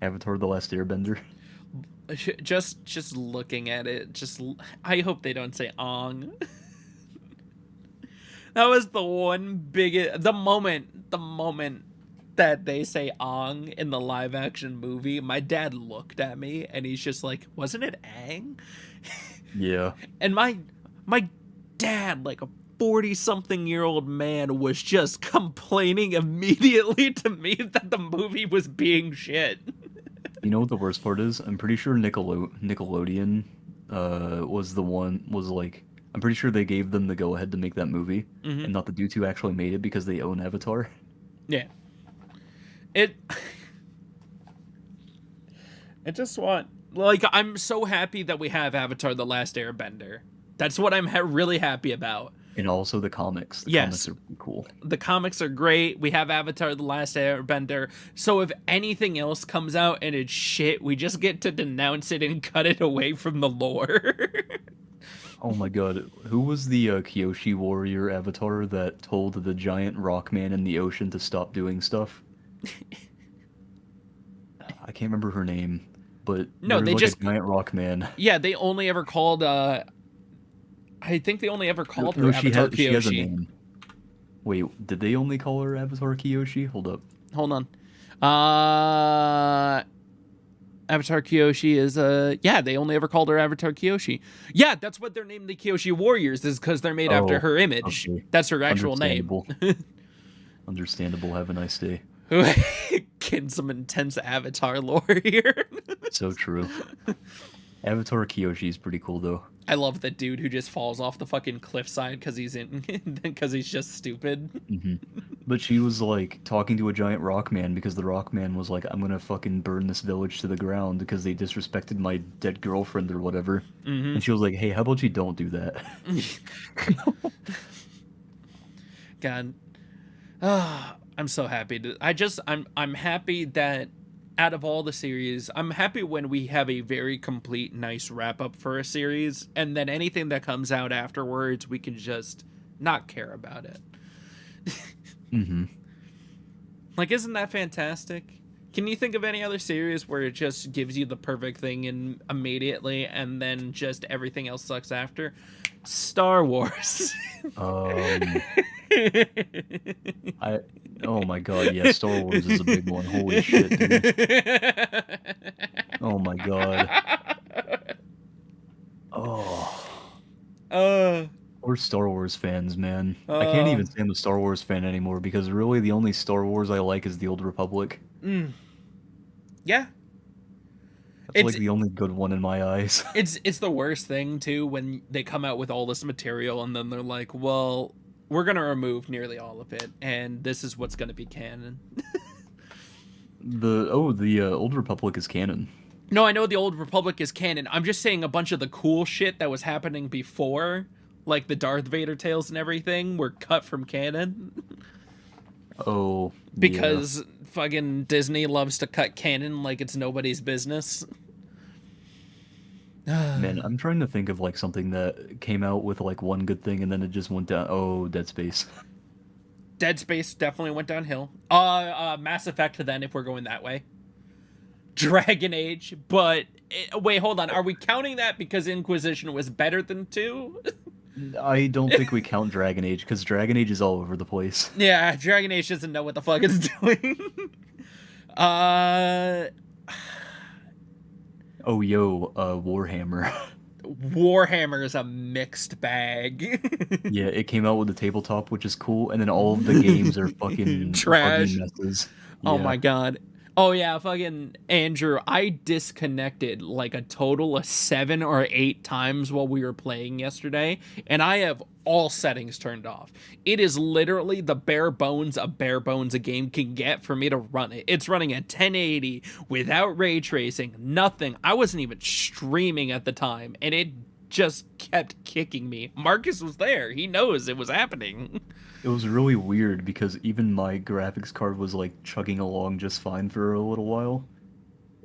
Avatar: The Last Airbender. Just looking at it, I hope they don't say Ong. That was the one the moment that they say Ong in the live action movie, my dad looked at me and he's just like, wasn't it Aang? Yeah. And my dad, like a 40-something-year-old man, was just complaining immediately to me that the movie was being shit. You know what the worst part is? I'm pretty sure Nickelodeon was like, I'm pretty sure they gave them the go ahead to make that movie, Mhm. and not the dudes who actually made it because they own Avatar. Yeah. I just want, like, I'm so happy that we have Avatar: The Last Airbender. That's what I'm really happy about. And also the comics. The Yes. comics are pretty cool. The comics are great. We have Avatar: The Last Airbender. So if anything else comes out and it's shit, we just get to denounce it and cut it away from the lore. Oh my god, who was the Kyoshi warrior avatar that told the giant rock man in the ocean to stop doing stuff? I can't remember her name, but No, there they was like just- a giant rock man. Yeah, they only ever called, I think they only ever called her she Avatar has a Kyoshi. name. Wait, did they only call her Avatar Kyoshi? Hold up. Hold on. Avatar Kyoshi is yeah, they only ever called her Avatar Kyoshi. Yeah, that's what they're named the Kyoshi Warriors, is because they're made after Oh, her image. okay. That's her actual name. Understandable. Have a nice day. Getting some intense Avatar lore here. So true. Avatar Kyoshi is pretty cool though. I love the dude who just falls off the fucking cliffside because he's just stupid. Hmm. But she was like talking to a giant rock man because the rock man was like, I'm gonna fucking burn this village to the ground because they disrespected my dead girlfriend or whatever. Mhm. And she was like, hey, how about you don't do that? God, I'm so happy. I'm happy that out of all the series, I'm happy when we have a very complete, nice wrap up for a series, and then anything that comes out afterwards, we can just not care about it. Hmm. Like, isn't that fantastic? Can you think of any other series where it just gives you the perfect thing and immediately, and then just everything else sucks after? Star Wars. Oh my god, yeah, Star Wars is a big one. Holy shit, dude. Oh my god. Oh. We're Star Wars fans, man. I can't even say I'm a Star Wars fan anymore because really the only Star Wars I like is the Old Republic. Yeah. That's like the only good one in my eyes. It's the worst thing too when they come out with all this material and then they're like, well, we're gonna remove nearly all of it and this is what's gonna be canon. The Old Republic is canon. No, I know the Old Republic is canon. I'm just saying a bunch of the cool shit that was happening before, like the Darth Vader tales and everything, were cut from canon. Oh, Because fucking Disney loves to cut canon like it's nobody's business. Man, I'm trying to think of like something that came out with like one good thing and then it just went down. Oh, Dead Space. Dead Space definitely went downhill. Mass Effect then, if we're going that way. Dragon Age, but wait, hold on. Are we counting that because Inquisition was better than 2? I don't think we count Dragon Age because Dragon Age is all over the place. Yeah, Dragon Age doesn't know what the fuck it's doing. Oh, yo, Warhammer. Warhammer is a mixed bag. Yeah, it came out with the tabletop, which is cool, and then all of the games are fucking Trash. messes. Oh Yeah. my god. Oh yeah, fucking Andrew, I disconnected like a total of 7 or 8 times while we were playing yesterday, and I have all settings turned off. It is literally the bare bones a game can get for me to run it. It's running at 1080 without ray tracing, nothing. I wasn't even streaming at the time, and it just kept kicking me. Marcus was there. He knows it was happening. It was really weird because even my graphics card was like chugging along just fine for a little while.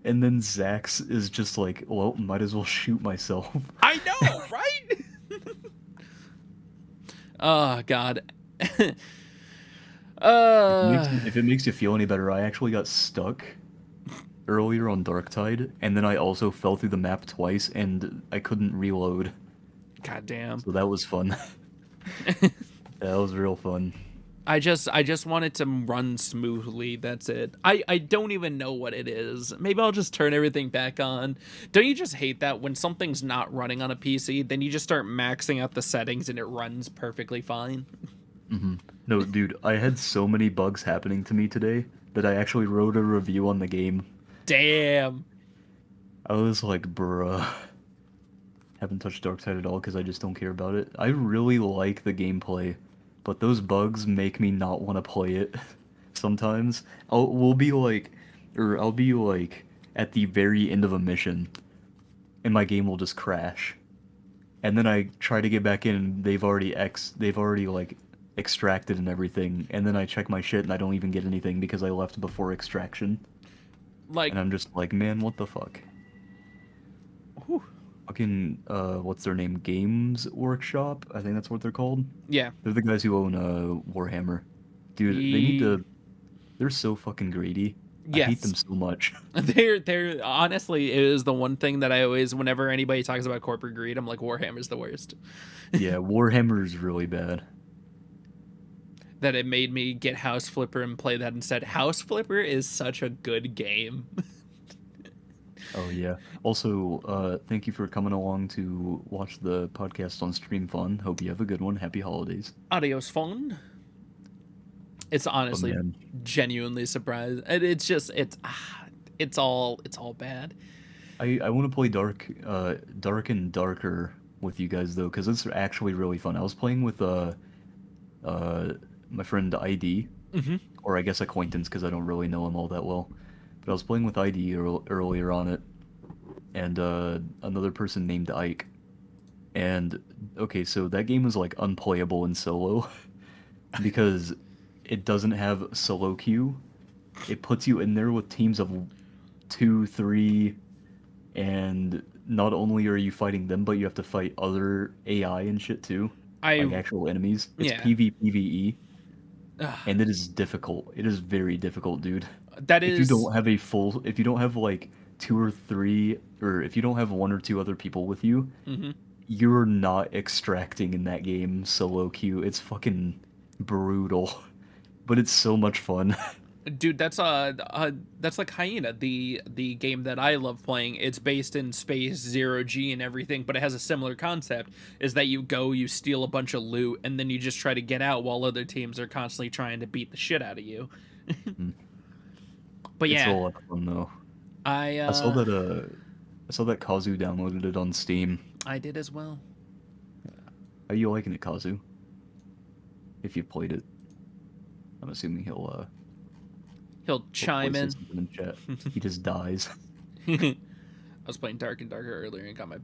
And then Zax is just like, well, might as well shoot myself. I know, right? Oh, God. If it makes you feel any better, I actually got stuck earlier on Darktide, and then I also fell through the map twice, and I couldn't reload. God damn. So that was fun. That was real fun. I just want it to run smoothly. That's it. I don't even know what it is. Maybe I'll just turn everything back on. Don't you just hate that when something's not running on a PC, then you just start maxing out the settings and it runs perfectly fine? Mm-hmm. No, dude, I had so many bugs happening to me today that I actually wrote a review on the game. Damn. I was like, bruh. Haven't touched Darkside at all because I just don't care about it. I really like the gameplay, but those bugs make me not want to play it. Sometimes I'll be like at the very end of a mission, and my game will just crash, and then I try to get back in, and they've already like extracted and everything, and then I check my shit and I don't even get anything because I left before extraction. Like, And I'm just like, man, what the fuck? whew. Fucking, what's their name? Games Workshop? I think that's what they're called. Yeah. They're the guys who own, Warhammer. Dude, they need to... They're so fucking greedy. Yes. I hate them so much. They're honestly, it is the one thing that I always, whenever anybody talks about corporate greed, I'm like, Warhammer's the worst. Yeah, Warhammer is really bad. That it made me get House Flipper and play that instead. House Flipper is such a good game. Oh, yeah. Also, thank you for coming along to watch the podcast on Stream Fun. Hope you have a good one. Happy holidays. Adios phone. It's honestly genuinely surprised. It's just it's all bad. I want to play Dark and Darker with you guys though, because it's actually really fun. I was playing with my friend ID, or I guess acquaintance, because I don't really know him all that well. But I was playing with ID earlier on it, and another person named Ike. And okay, so that game is like unplayable in solo because it doesn't have solo queue. It puts you in there with teams of 2, 3, and not only are you fighting them, but you have to fight other AI and shit too, like actual enemies. It's PvPvE, and it is difficult. It is very difficult, dude. That is. If you don't have like 2 or 3, or if you don't have 1 or 2 other people with you, you're not extracting in that game solo queue. It's fucking brutal, but it's so much fun. Dude, that's like Hyena, the game that I love playing. It's based in space, 0G and everything, but it has a similar concept, is that you steal a bunch of loot, and then you just try to get out while other teams are constantly trying to beat the shit out of you. But yeah. It's a lot of fun though. I saw that Kazu downloaded it on Steam. I did as well. How you liking it, Kazu? If you played it. I'm assuming he'll He'll chime Say in. something in chat. He just dies. I was playing Dark and Darker earlier and got my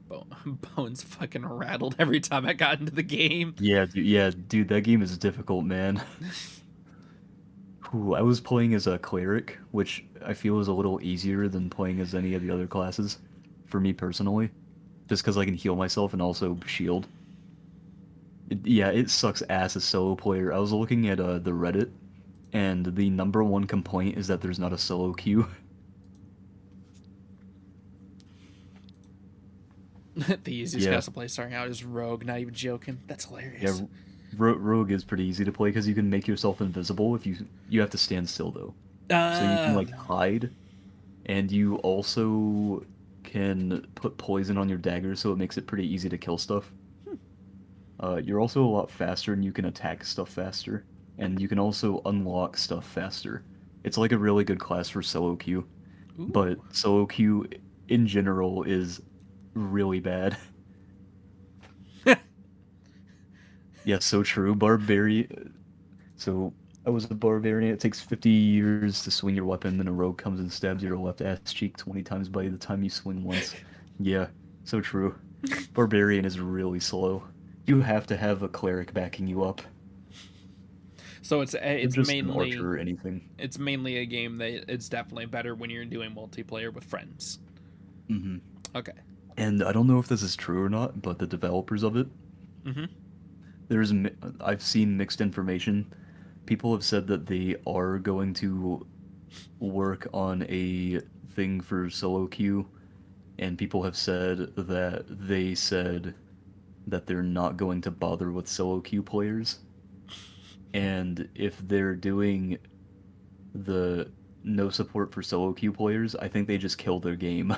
bones fucking rattled every time I got into the game. Yeah, dude, that game is difficult, man. Ooh, I was playing as a cleric, which I feel is a little easier than playing as any of the other classes, for me personally, just because I can heal myself and also shield. Yeah, it sucks ass as solo player. I was looking at the Reddit, and the #1 complaint is that there's not a solo queue. The easiest Yeah. class to play starting out is Rogue. Not even joking. That's hilarious. Yeah, Rogue is pretty easy to play because you can make yourself invisible if you have to stand still though. So you can like hide, and you also can put poison on your dagger, so it makes it pretty easy to kill stuff. You're also a lot faster, and you can attack stuff faster, and you can also unlock stuff faster. It's like a really good class for solo queue, Ooh. but solo queue in general is really bad. Yeah, so true. Barbarian. So I was a barbarian. It takes 50 years to swing your weapon, then a rogue comes and stabs your left ass cheek 20 times by the time you swing once. Yeah, so true. Barbarian is really slow. You have to have a cleric backing you up. So it's Just mainly an archer or anything. It's mainly a game that it's definitely better when you're doing multiplayer with friends. Mm-hmm. Okay. And I don't know if this is true or not, but the developers of it, I've seen mixed information. People have said that they are going to work on a thing for solo queue, and people have said that they're not going to bother with solo queue players. And if they're doing the no support for solo queue players, I think they just kill their game.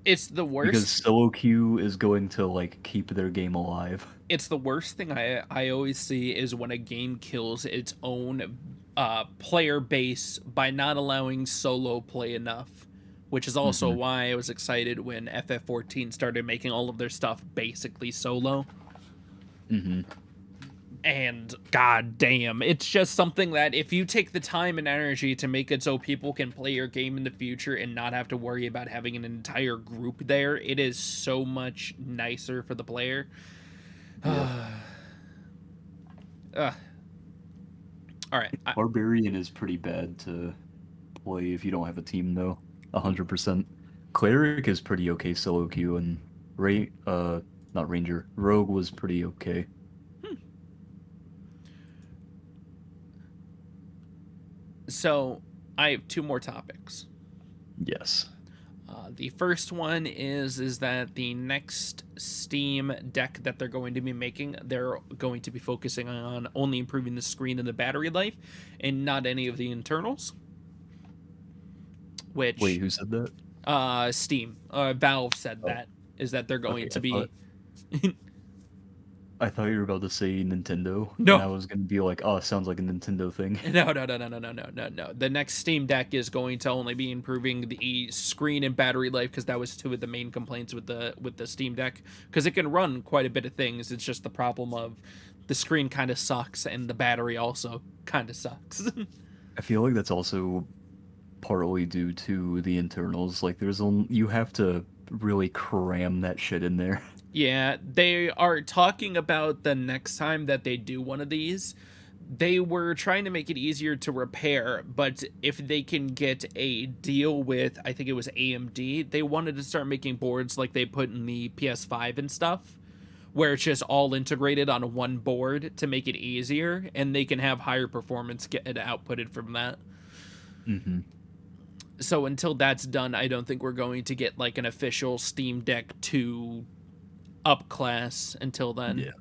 It's the worst. Because solo queue is going to like keep their game alive. It's the worst thing I always see is when a game kills its own player base by not allowing solo play enough, which is also why I was excited when FF14 started making all of their stuff basically solo. And god damn, it's just something that if you take the time and energy to make it so people can play your game in the future and not have to worry about having an entire group there, it is so much nicer for the player. Yeah. Alright. Barbarian is pretty bad to play if you don't have a team though. 100%. Cleric is pretty okay solo queue, and not Ranger. Rogue was pretty okay. So, I have two more topics. Yes. The first one is that the next Steam Deck that they're going to be making, they're going to be focusing on only improving the screen and the battery life, and not any of the internals. Which Wait, who said that? Steam. Valve said that is that they're going to be. I thought you were about to say Nintendo. No. And I was going to be like, oh, it sounds like a Nintendo thing. No. The next Steam Deck is going to only be improving the screen and battery life, because that was two of the main complaints with the Steam Deck. Because it can run quite a bit of things. It's just the problem of the screen kind of sucks and the battery also kind of sucks. I feel like that's also partly due to the internals. Like, you have to really cram that shit in there. Yeah, they are talking about the next time that they do one of these, they were trying to make it easier to repair, but if they can get a deal with, I think it was AMD, they wanted to start making boards like they put in the PS5 and stuff, where it's just all integrated on one board to make it easier, and they can have higher performance get outputted from that. So until that's done, I don't think we're going to get like an official Steam Deck 2 up class until then. Yeah.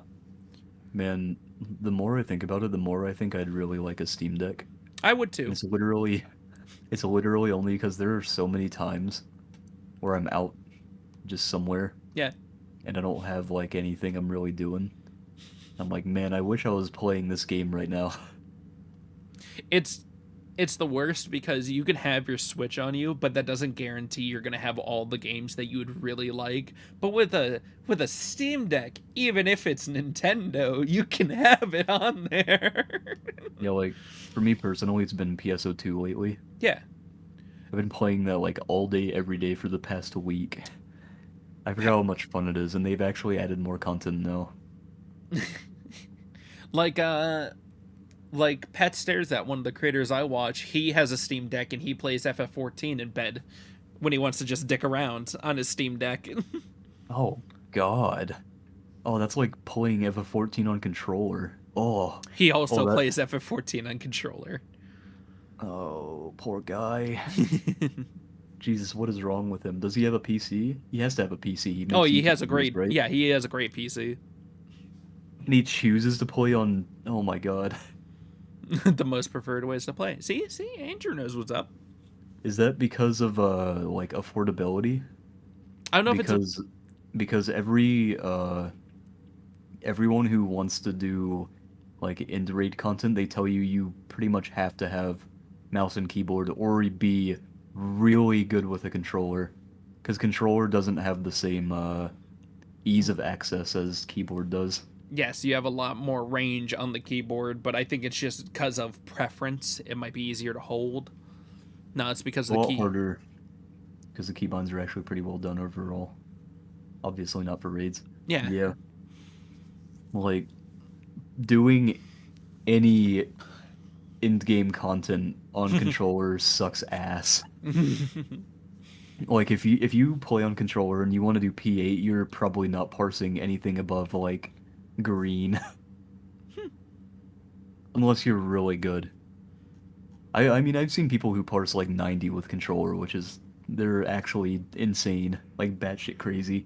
Man, the more I think about it, the more I think I'd really like a Steam Deck. I would too. It's literally only because there are so many times where I'm out just somewhere. Yeah. And I don't have like anything I'm really doing. I'm like, man, I wish I was playing this game right now. It's it's the worst because you can have your Switch on you, but that doesn't guarantee you're gonna have all the games that you would really like. But with a Steam Deck, even if it's Nintendo, you can have it on there. Yeah, like for me personally, it's been PSO2 lately. Yeah. I've been playing that like all day, every day for the past week. I forgot how much fun it is, and they've actually added more content now. Like Pat Stairs, that one of the creators I watch, he has a Steam Deck and he plays FF14 in bed when he wants to just dick around on his Steam Deck. Oh, God. Oh, that's like playing FF14 on controller. Oh. He also that- plays FF14 on controller. Oh, poor guy. Jesus, what is wrong with him? Does he have a PC? He has to have a PC. He Oh, makes he YouTube has a videos, great, right? yeah, he has a great PC. And he chooses to play on... Oh my God. The most preferred ways to play. See, Andrew knows what's up. Is that because of, like, affordability? I don't know if Because everyone who wants to do like indie raid content, they tell you pretty much have to have mouse and keyboard or be really good with a controller, because controller doesn't have the same ease of access as keyboard does. yes, you have a lot more range on the keyboard, but I think it's just because of preference. It might be easier to hold. No, it's because A of the lot key. harder, because the keybinds are actually pretty well done overall. Obviously not for raids. Yeah. Yeah. Like, doing any in-game content on controller sucks ass. Like, if you play on controller and you want to do P8, you're probably not parsing anything above, like, green. Unless you're really good. I mean, I've seen people who parse, like, 90 with controller, which is... They're actually insane. Like, batshit crazy.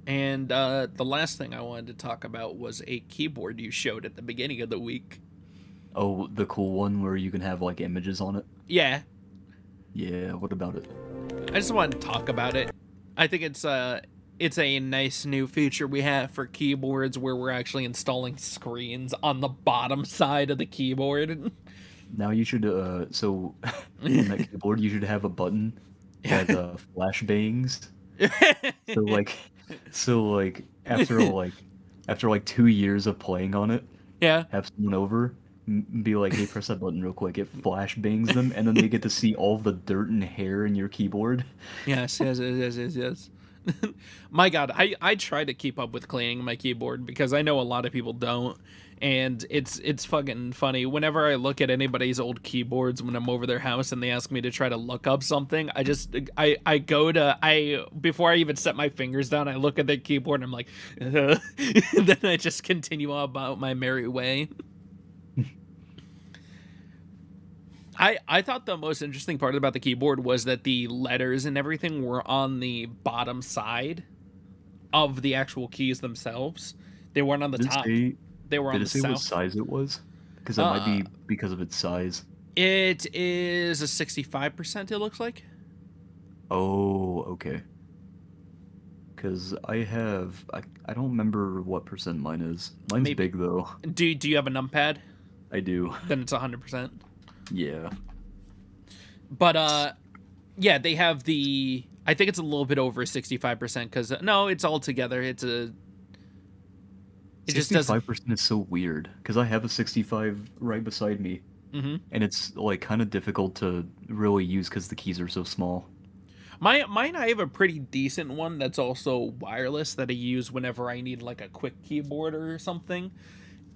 And the last thing I wanted to talk about was a keyboard you showed at the beginning of the week. Oh, the cool one where you can have, like, images on it? Yeah, Yeah, what about it? I just wanted to talk about it. I think it's a nice new feature we have for keyboards where we're actually installing screens on the bottom side of the keyboard. Now you should, so, on that keyboard, you should have a button that, flashbangs. So, like, after 2 years of playing on it, Yeah. have someone over, be like, hey, press that button real quick, it flashbangs them, and then they get to see all the dirt and hair in your keyboard. Yes. My God, I try to keep up with cleaning my keyboard because I know a lot of people don't, and it's fucking funny. Whenever I look at anybody's old keyboards when I'm over their house and they ask me to try to look up something, I go to before I even set my fingers down, I look at the keyboard and I'm like, and then I just continue about my merry way. I thought the most interesting part about the keyboard was that the letters and everything were on the bottom side of the actual keys themselves. They weren't on the top. They were on the Did it say south. what size it was? Because it might be because of its size. It is a 65%, it looks like. Oh, okay. Because I don't remember what percent mine is. Mine's Maybe. big, though. Do you have a numpad? I do. Then it's 100%. Yeah. But yeah, they have the. I think it's a little bit over 65% because no, it's all together. It just doesn't. 65% is so weird because I have a 65 right beside me, Mm-hmm. and it's like kind of difficult to really use because the keys are so small. Mine, I have a pretty decent one that's also wireless that I use whenever I need like a quick keyboard or something.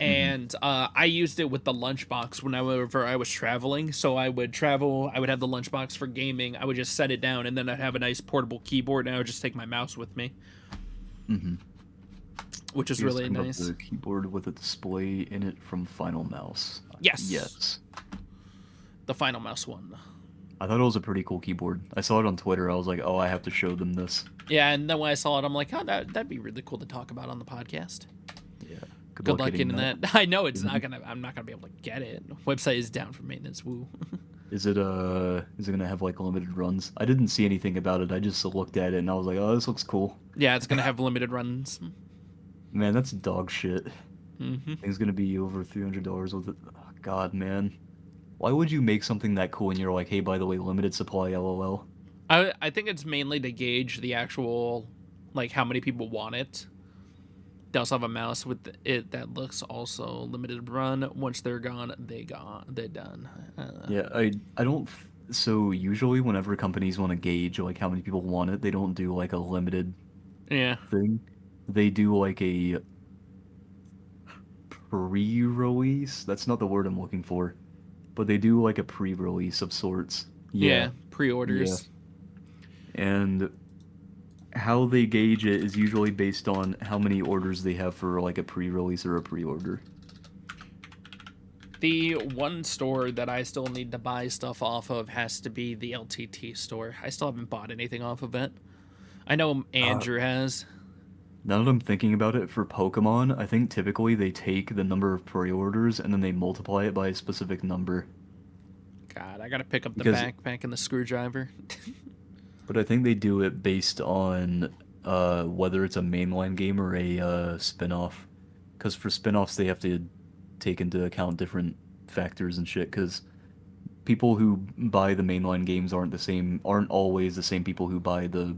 And I used it with the lunchbox whenever I was traveling. So I would travel, I would have the lunchbox for gaming. I would just set it down, and then I'd have a nice portable keyboard, and I would just take my mouse with me, which is really nice. The keyboard with a display in it from Final Mouse. Yes. Yes. The Final Mouse one. I thought it was a pretty cool keyboard. I saw it on Twitter. I was like, oh, I have to show them this. Yeah, and then when I saw it, I'm like, oh, that'd be really cool to talk about on the podcast. Yeah. Good luck getting that. I know I'm not gonna be able to get it. Website is down for maintenance. Woo. Is it gonna have like limited runs? I didn't see anything about it. I just looked at it and I was like, oh, this looks cool. Yeah, it's gonna have limited runs. Man, that's dog shit. Mm-hmm. Thing's gonna be over $300 with it. Oh, God, man. Why would you make something that cool and you're like, hey, by the way, limited supply, lol? I think it's mainly to gauge the actual, like, how many people want it. They also have a mouse with it that looks also limited run. Once they're gone, they're done. Yeah, I don't. So usually, whenever companies want to gauge like how many people want it, they don't do like a limited Yeah. thing. They do like a pre-release. That's not the word I'm looking for, but they do like a pre-release of sorts. Yeah. Yeah, yeah. Pre-orders. And how they gauge it is usually based on how many orders they have for like a pre-release or a pre-order. The one store that I still need to buy stuff off of has to be the LTT store. I still haven't bought anything off of it. I know Andrew has. Now that I'm thinking about it, for Pokemon, I think typically they take the number of pre-orders and then they multiply it by a specific number. God, I gotta pick up the Because- backpack and the screwdriver. But I think they do it based on whether it's a mainline game or a spin-off. Because for spin-offs, they have to take into account different factors and shit. Because people who buy the mainline games aren't always the same people who buy the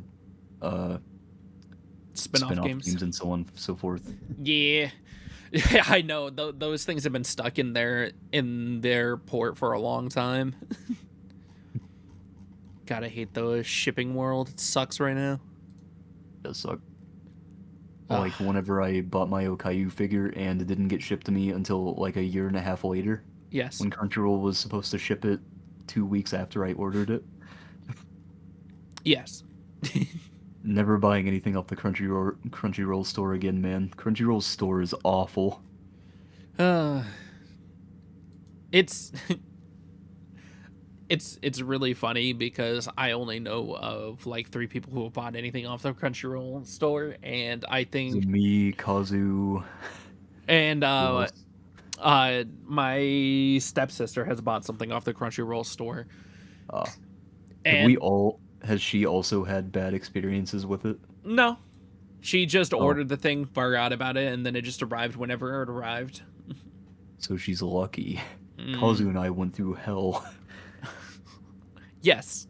Spin-off games. and so on and so forth. Yeah. Yeah, I know. Those things have been stuck in their port for a long time. Gotta hate the shipping world. It sucks right now. It does suck. Like whenever I bought my Okayu figure and it didn't get shipped to me until like a year and a half later, Yes. when Crunchyroll was supposed to ship it 2 weeks after I ordered it. Yes. Never buying anything off the Crunchyroll store again, man. Crunchyroll's store is awful. It's it's really funny because I only know of like 3 people who have bought anything off the Crunchyroll store, and I think Me, Kazu, and who else? my stepsister has bought something off the Crunchyroll store. Have has she also had bad experiences with it? No. She just Oh. ordered the thing, forgot about it, and then it just arrived whenever it arrived. So she's lucky. Mm. Kazu and I went through hell. Yes.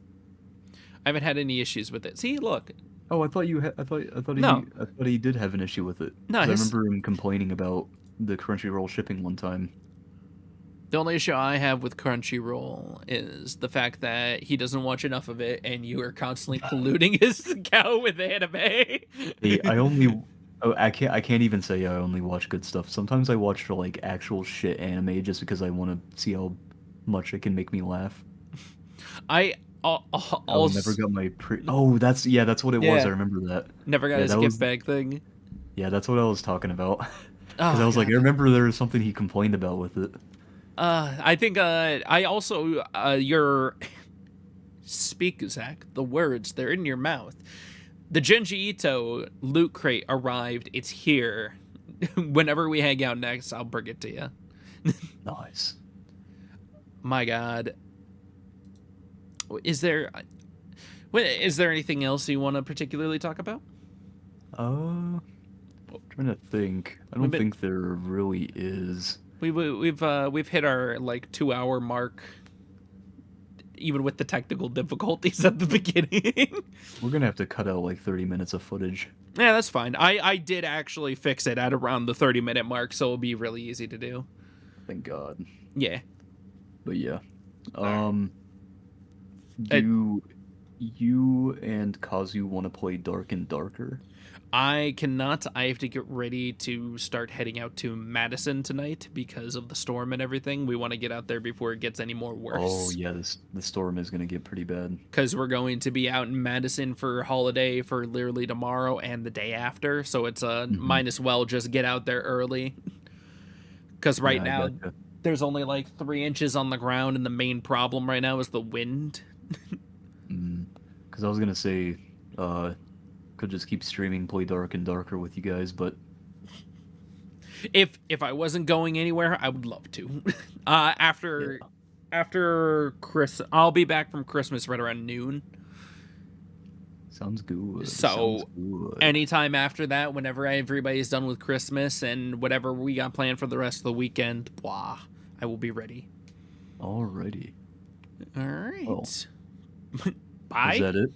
I haven't had any issues with it. See, look. Oh, I thought you had. I thought No. he did have an issue with it. No, 'Cause I his- remember him complaining about the Crunchyroll shipping one time. The only issue I have with Crunchyroll is the fact that he doesn't watch enough of it, and you are constantly polluting his account with anime. Hey, I can't even say I only watch good stuff. Sometimes I watch for like actual shit anime just because I want to see how much it can make me laugh. I Oh, never got my that's what it was. Yeah. I remember that. never got Yeah, his that gift was- bag thing. Yeah, that's what I was talking about. Because Oh, I was like, God. I remember there was something he complained about with it. I think I also your speak, Zach. The words, they're in your mouth. The Genji Ito loot crate arrived. It's here. Whenever we hang out next, I'll bring it to you. Nice. My God. Is there anything else you want to particularly talk about? Trying to think. I don't been- think there really is. We've hit our like 2-hour mark, even with the technical difficulties at the beginning. We're gonna have to cut out like 30 minutes of footage. Yeah, that's fine. I did actually fix it at around the 30-minute mark, so it'll be really easy to do. Thank God. Yeah. But yeah. Alright. Do you and Kazu want to play Dark and Darker? I cannot. I have to get ready to start heading out to Madison tonight because of the storm and everything. We want to get out there before it gets any more worse. Oh yeah, the storm is gonna get pretty bad. Because we're going to be out in Madison for holiday for literally tomorrow and the day after. So it's might as well just get out there early. Because right Yeah, I now gotcha. there's only like 3 inches on the ground, and the main problem right now is the wind. Because I was gonna say, could just keep streaming Play Dark and Darker with you guys, but If I wasn't going anywhere, I would love to. After I'll be back from Christmas right around noon. Sounds good. So, Sounds good. anytime after that, whenever everybody's done with Christmas and whatever we got planned for the rest of the weekend, blah, I will be ready. Alrighty. All right. Well, Bye. is that it?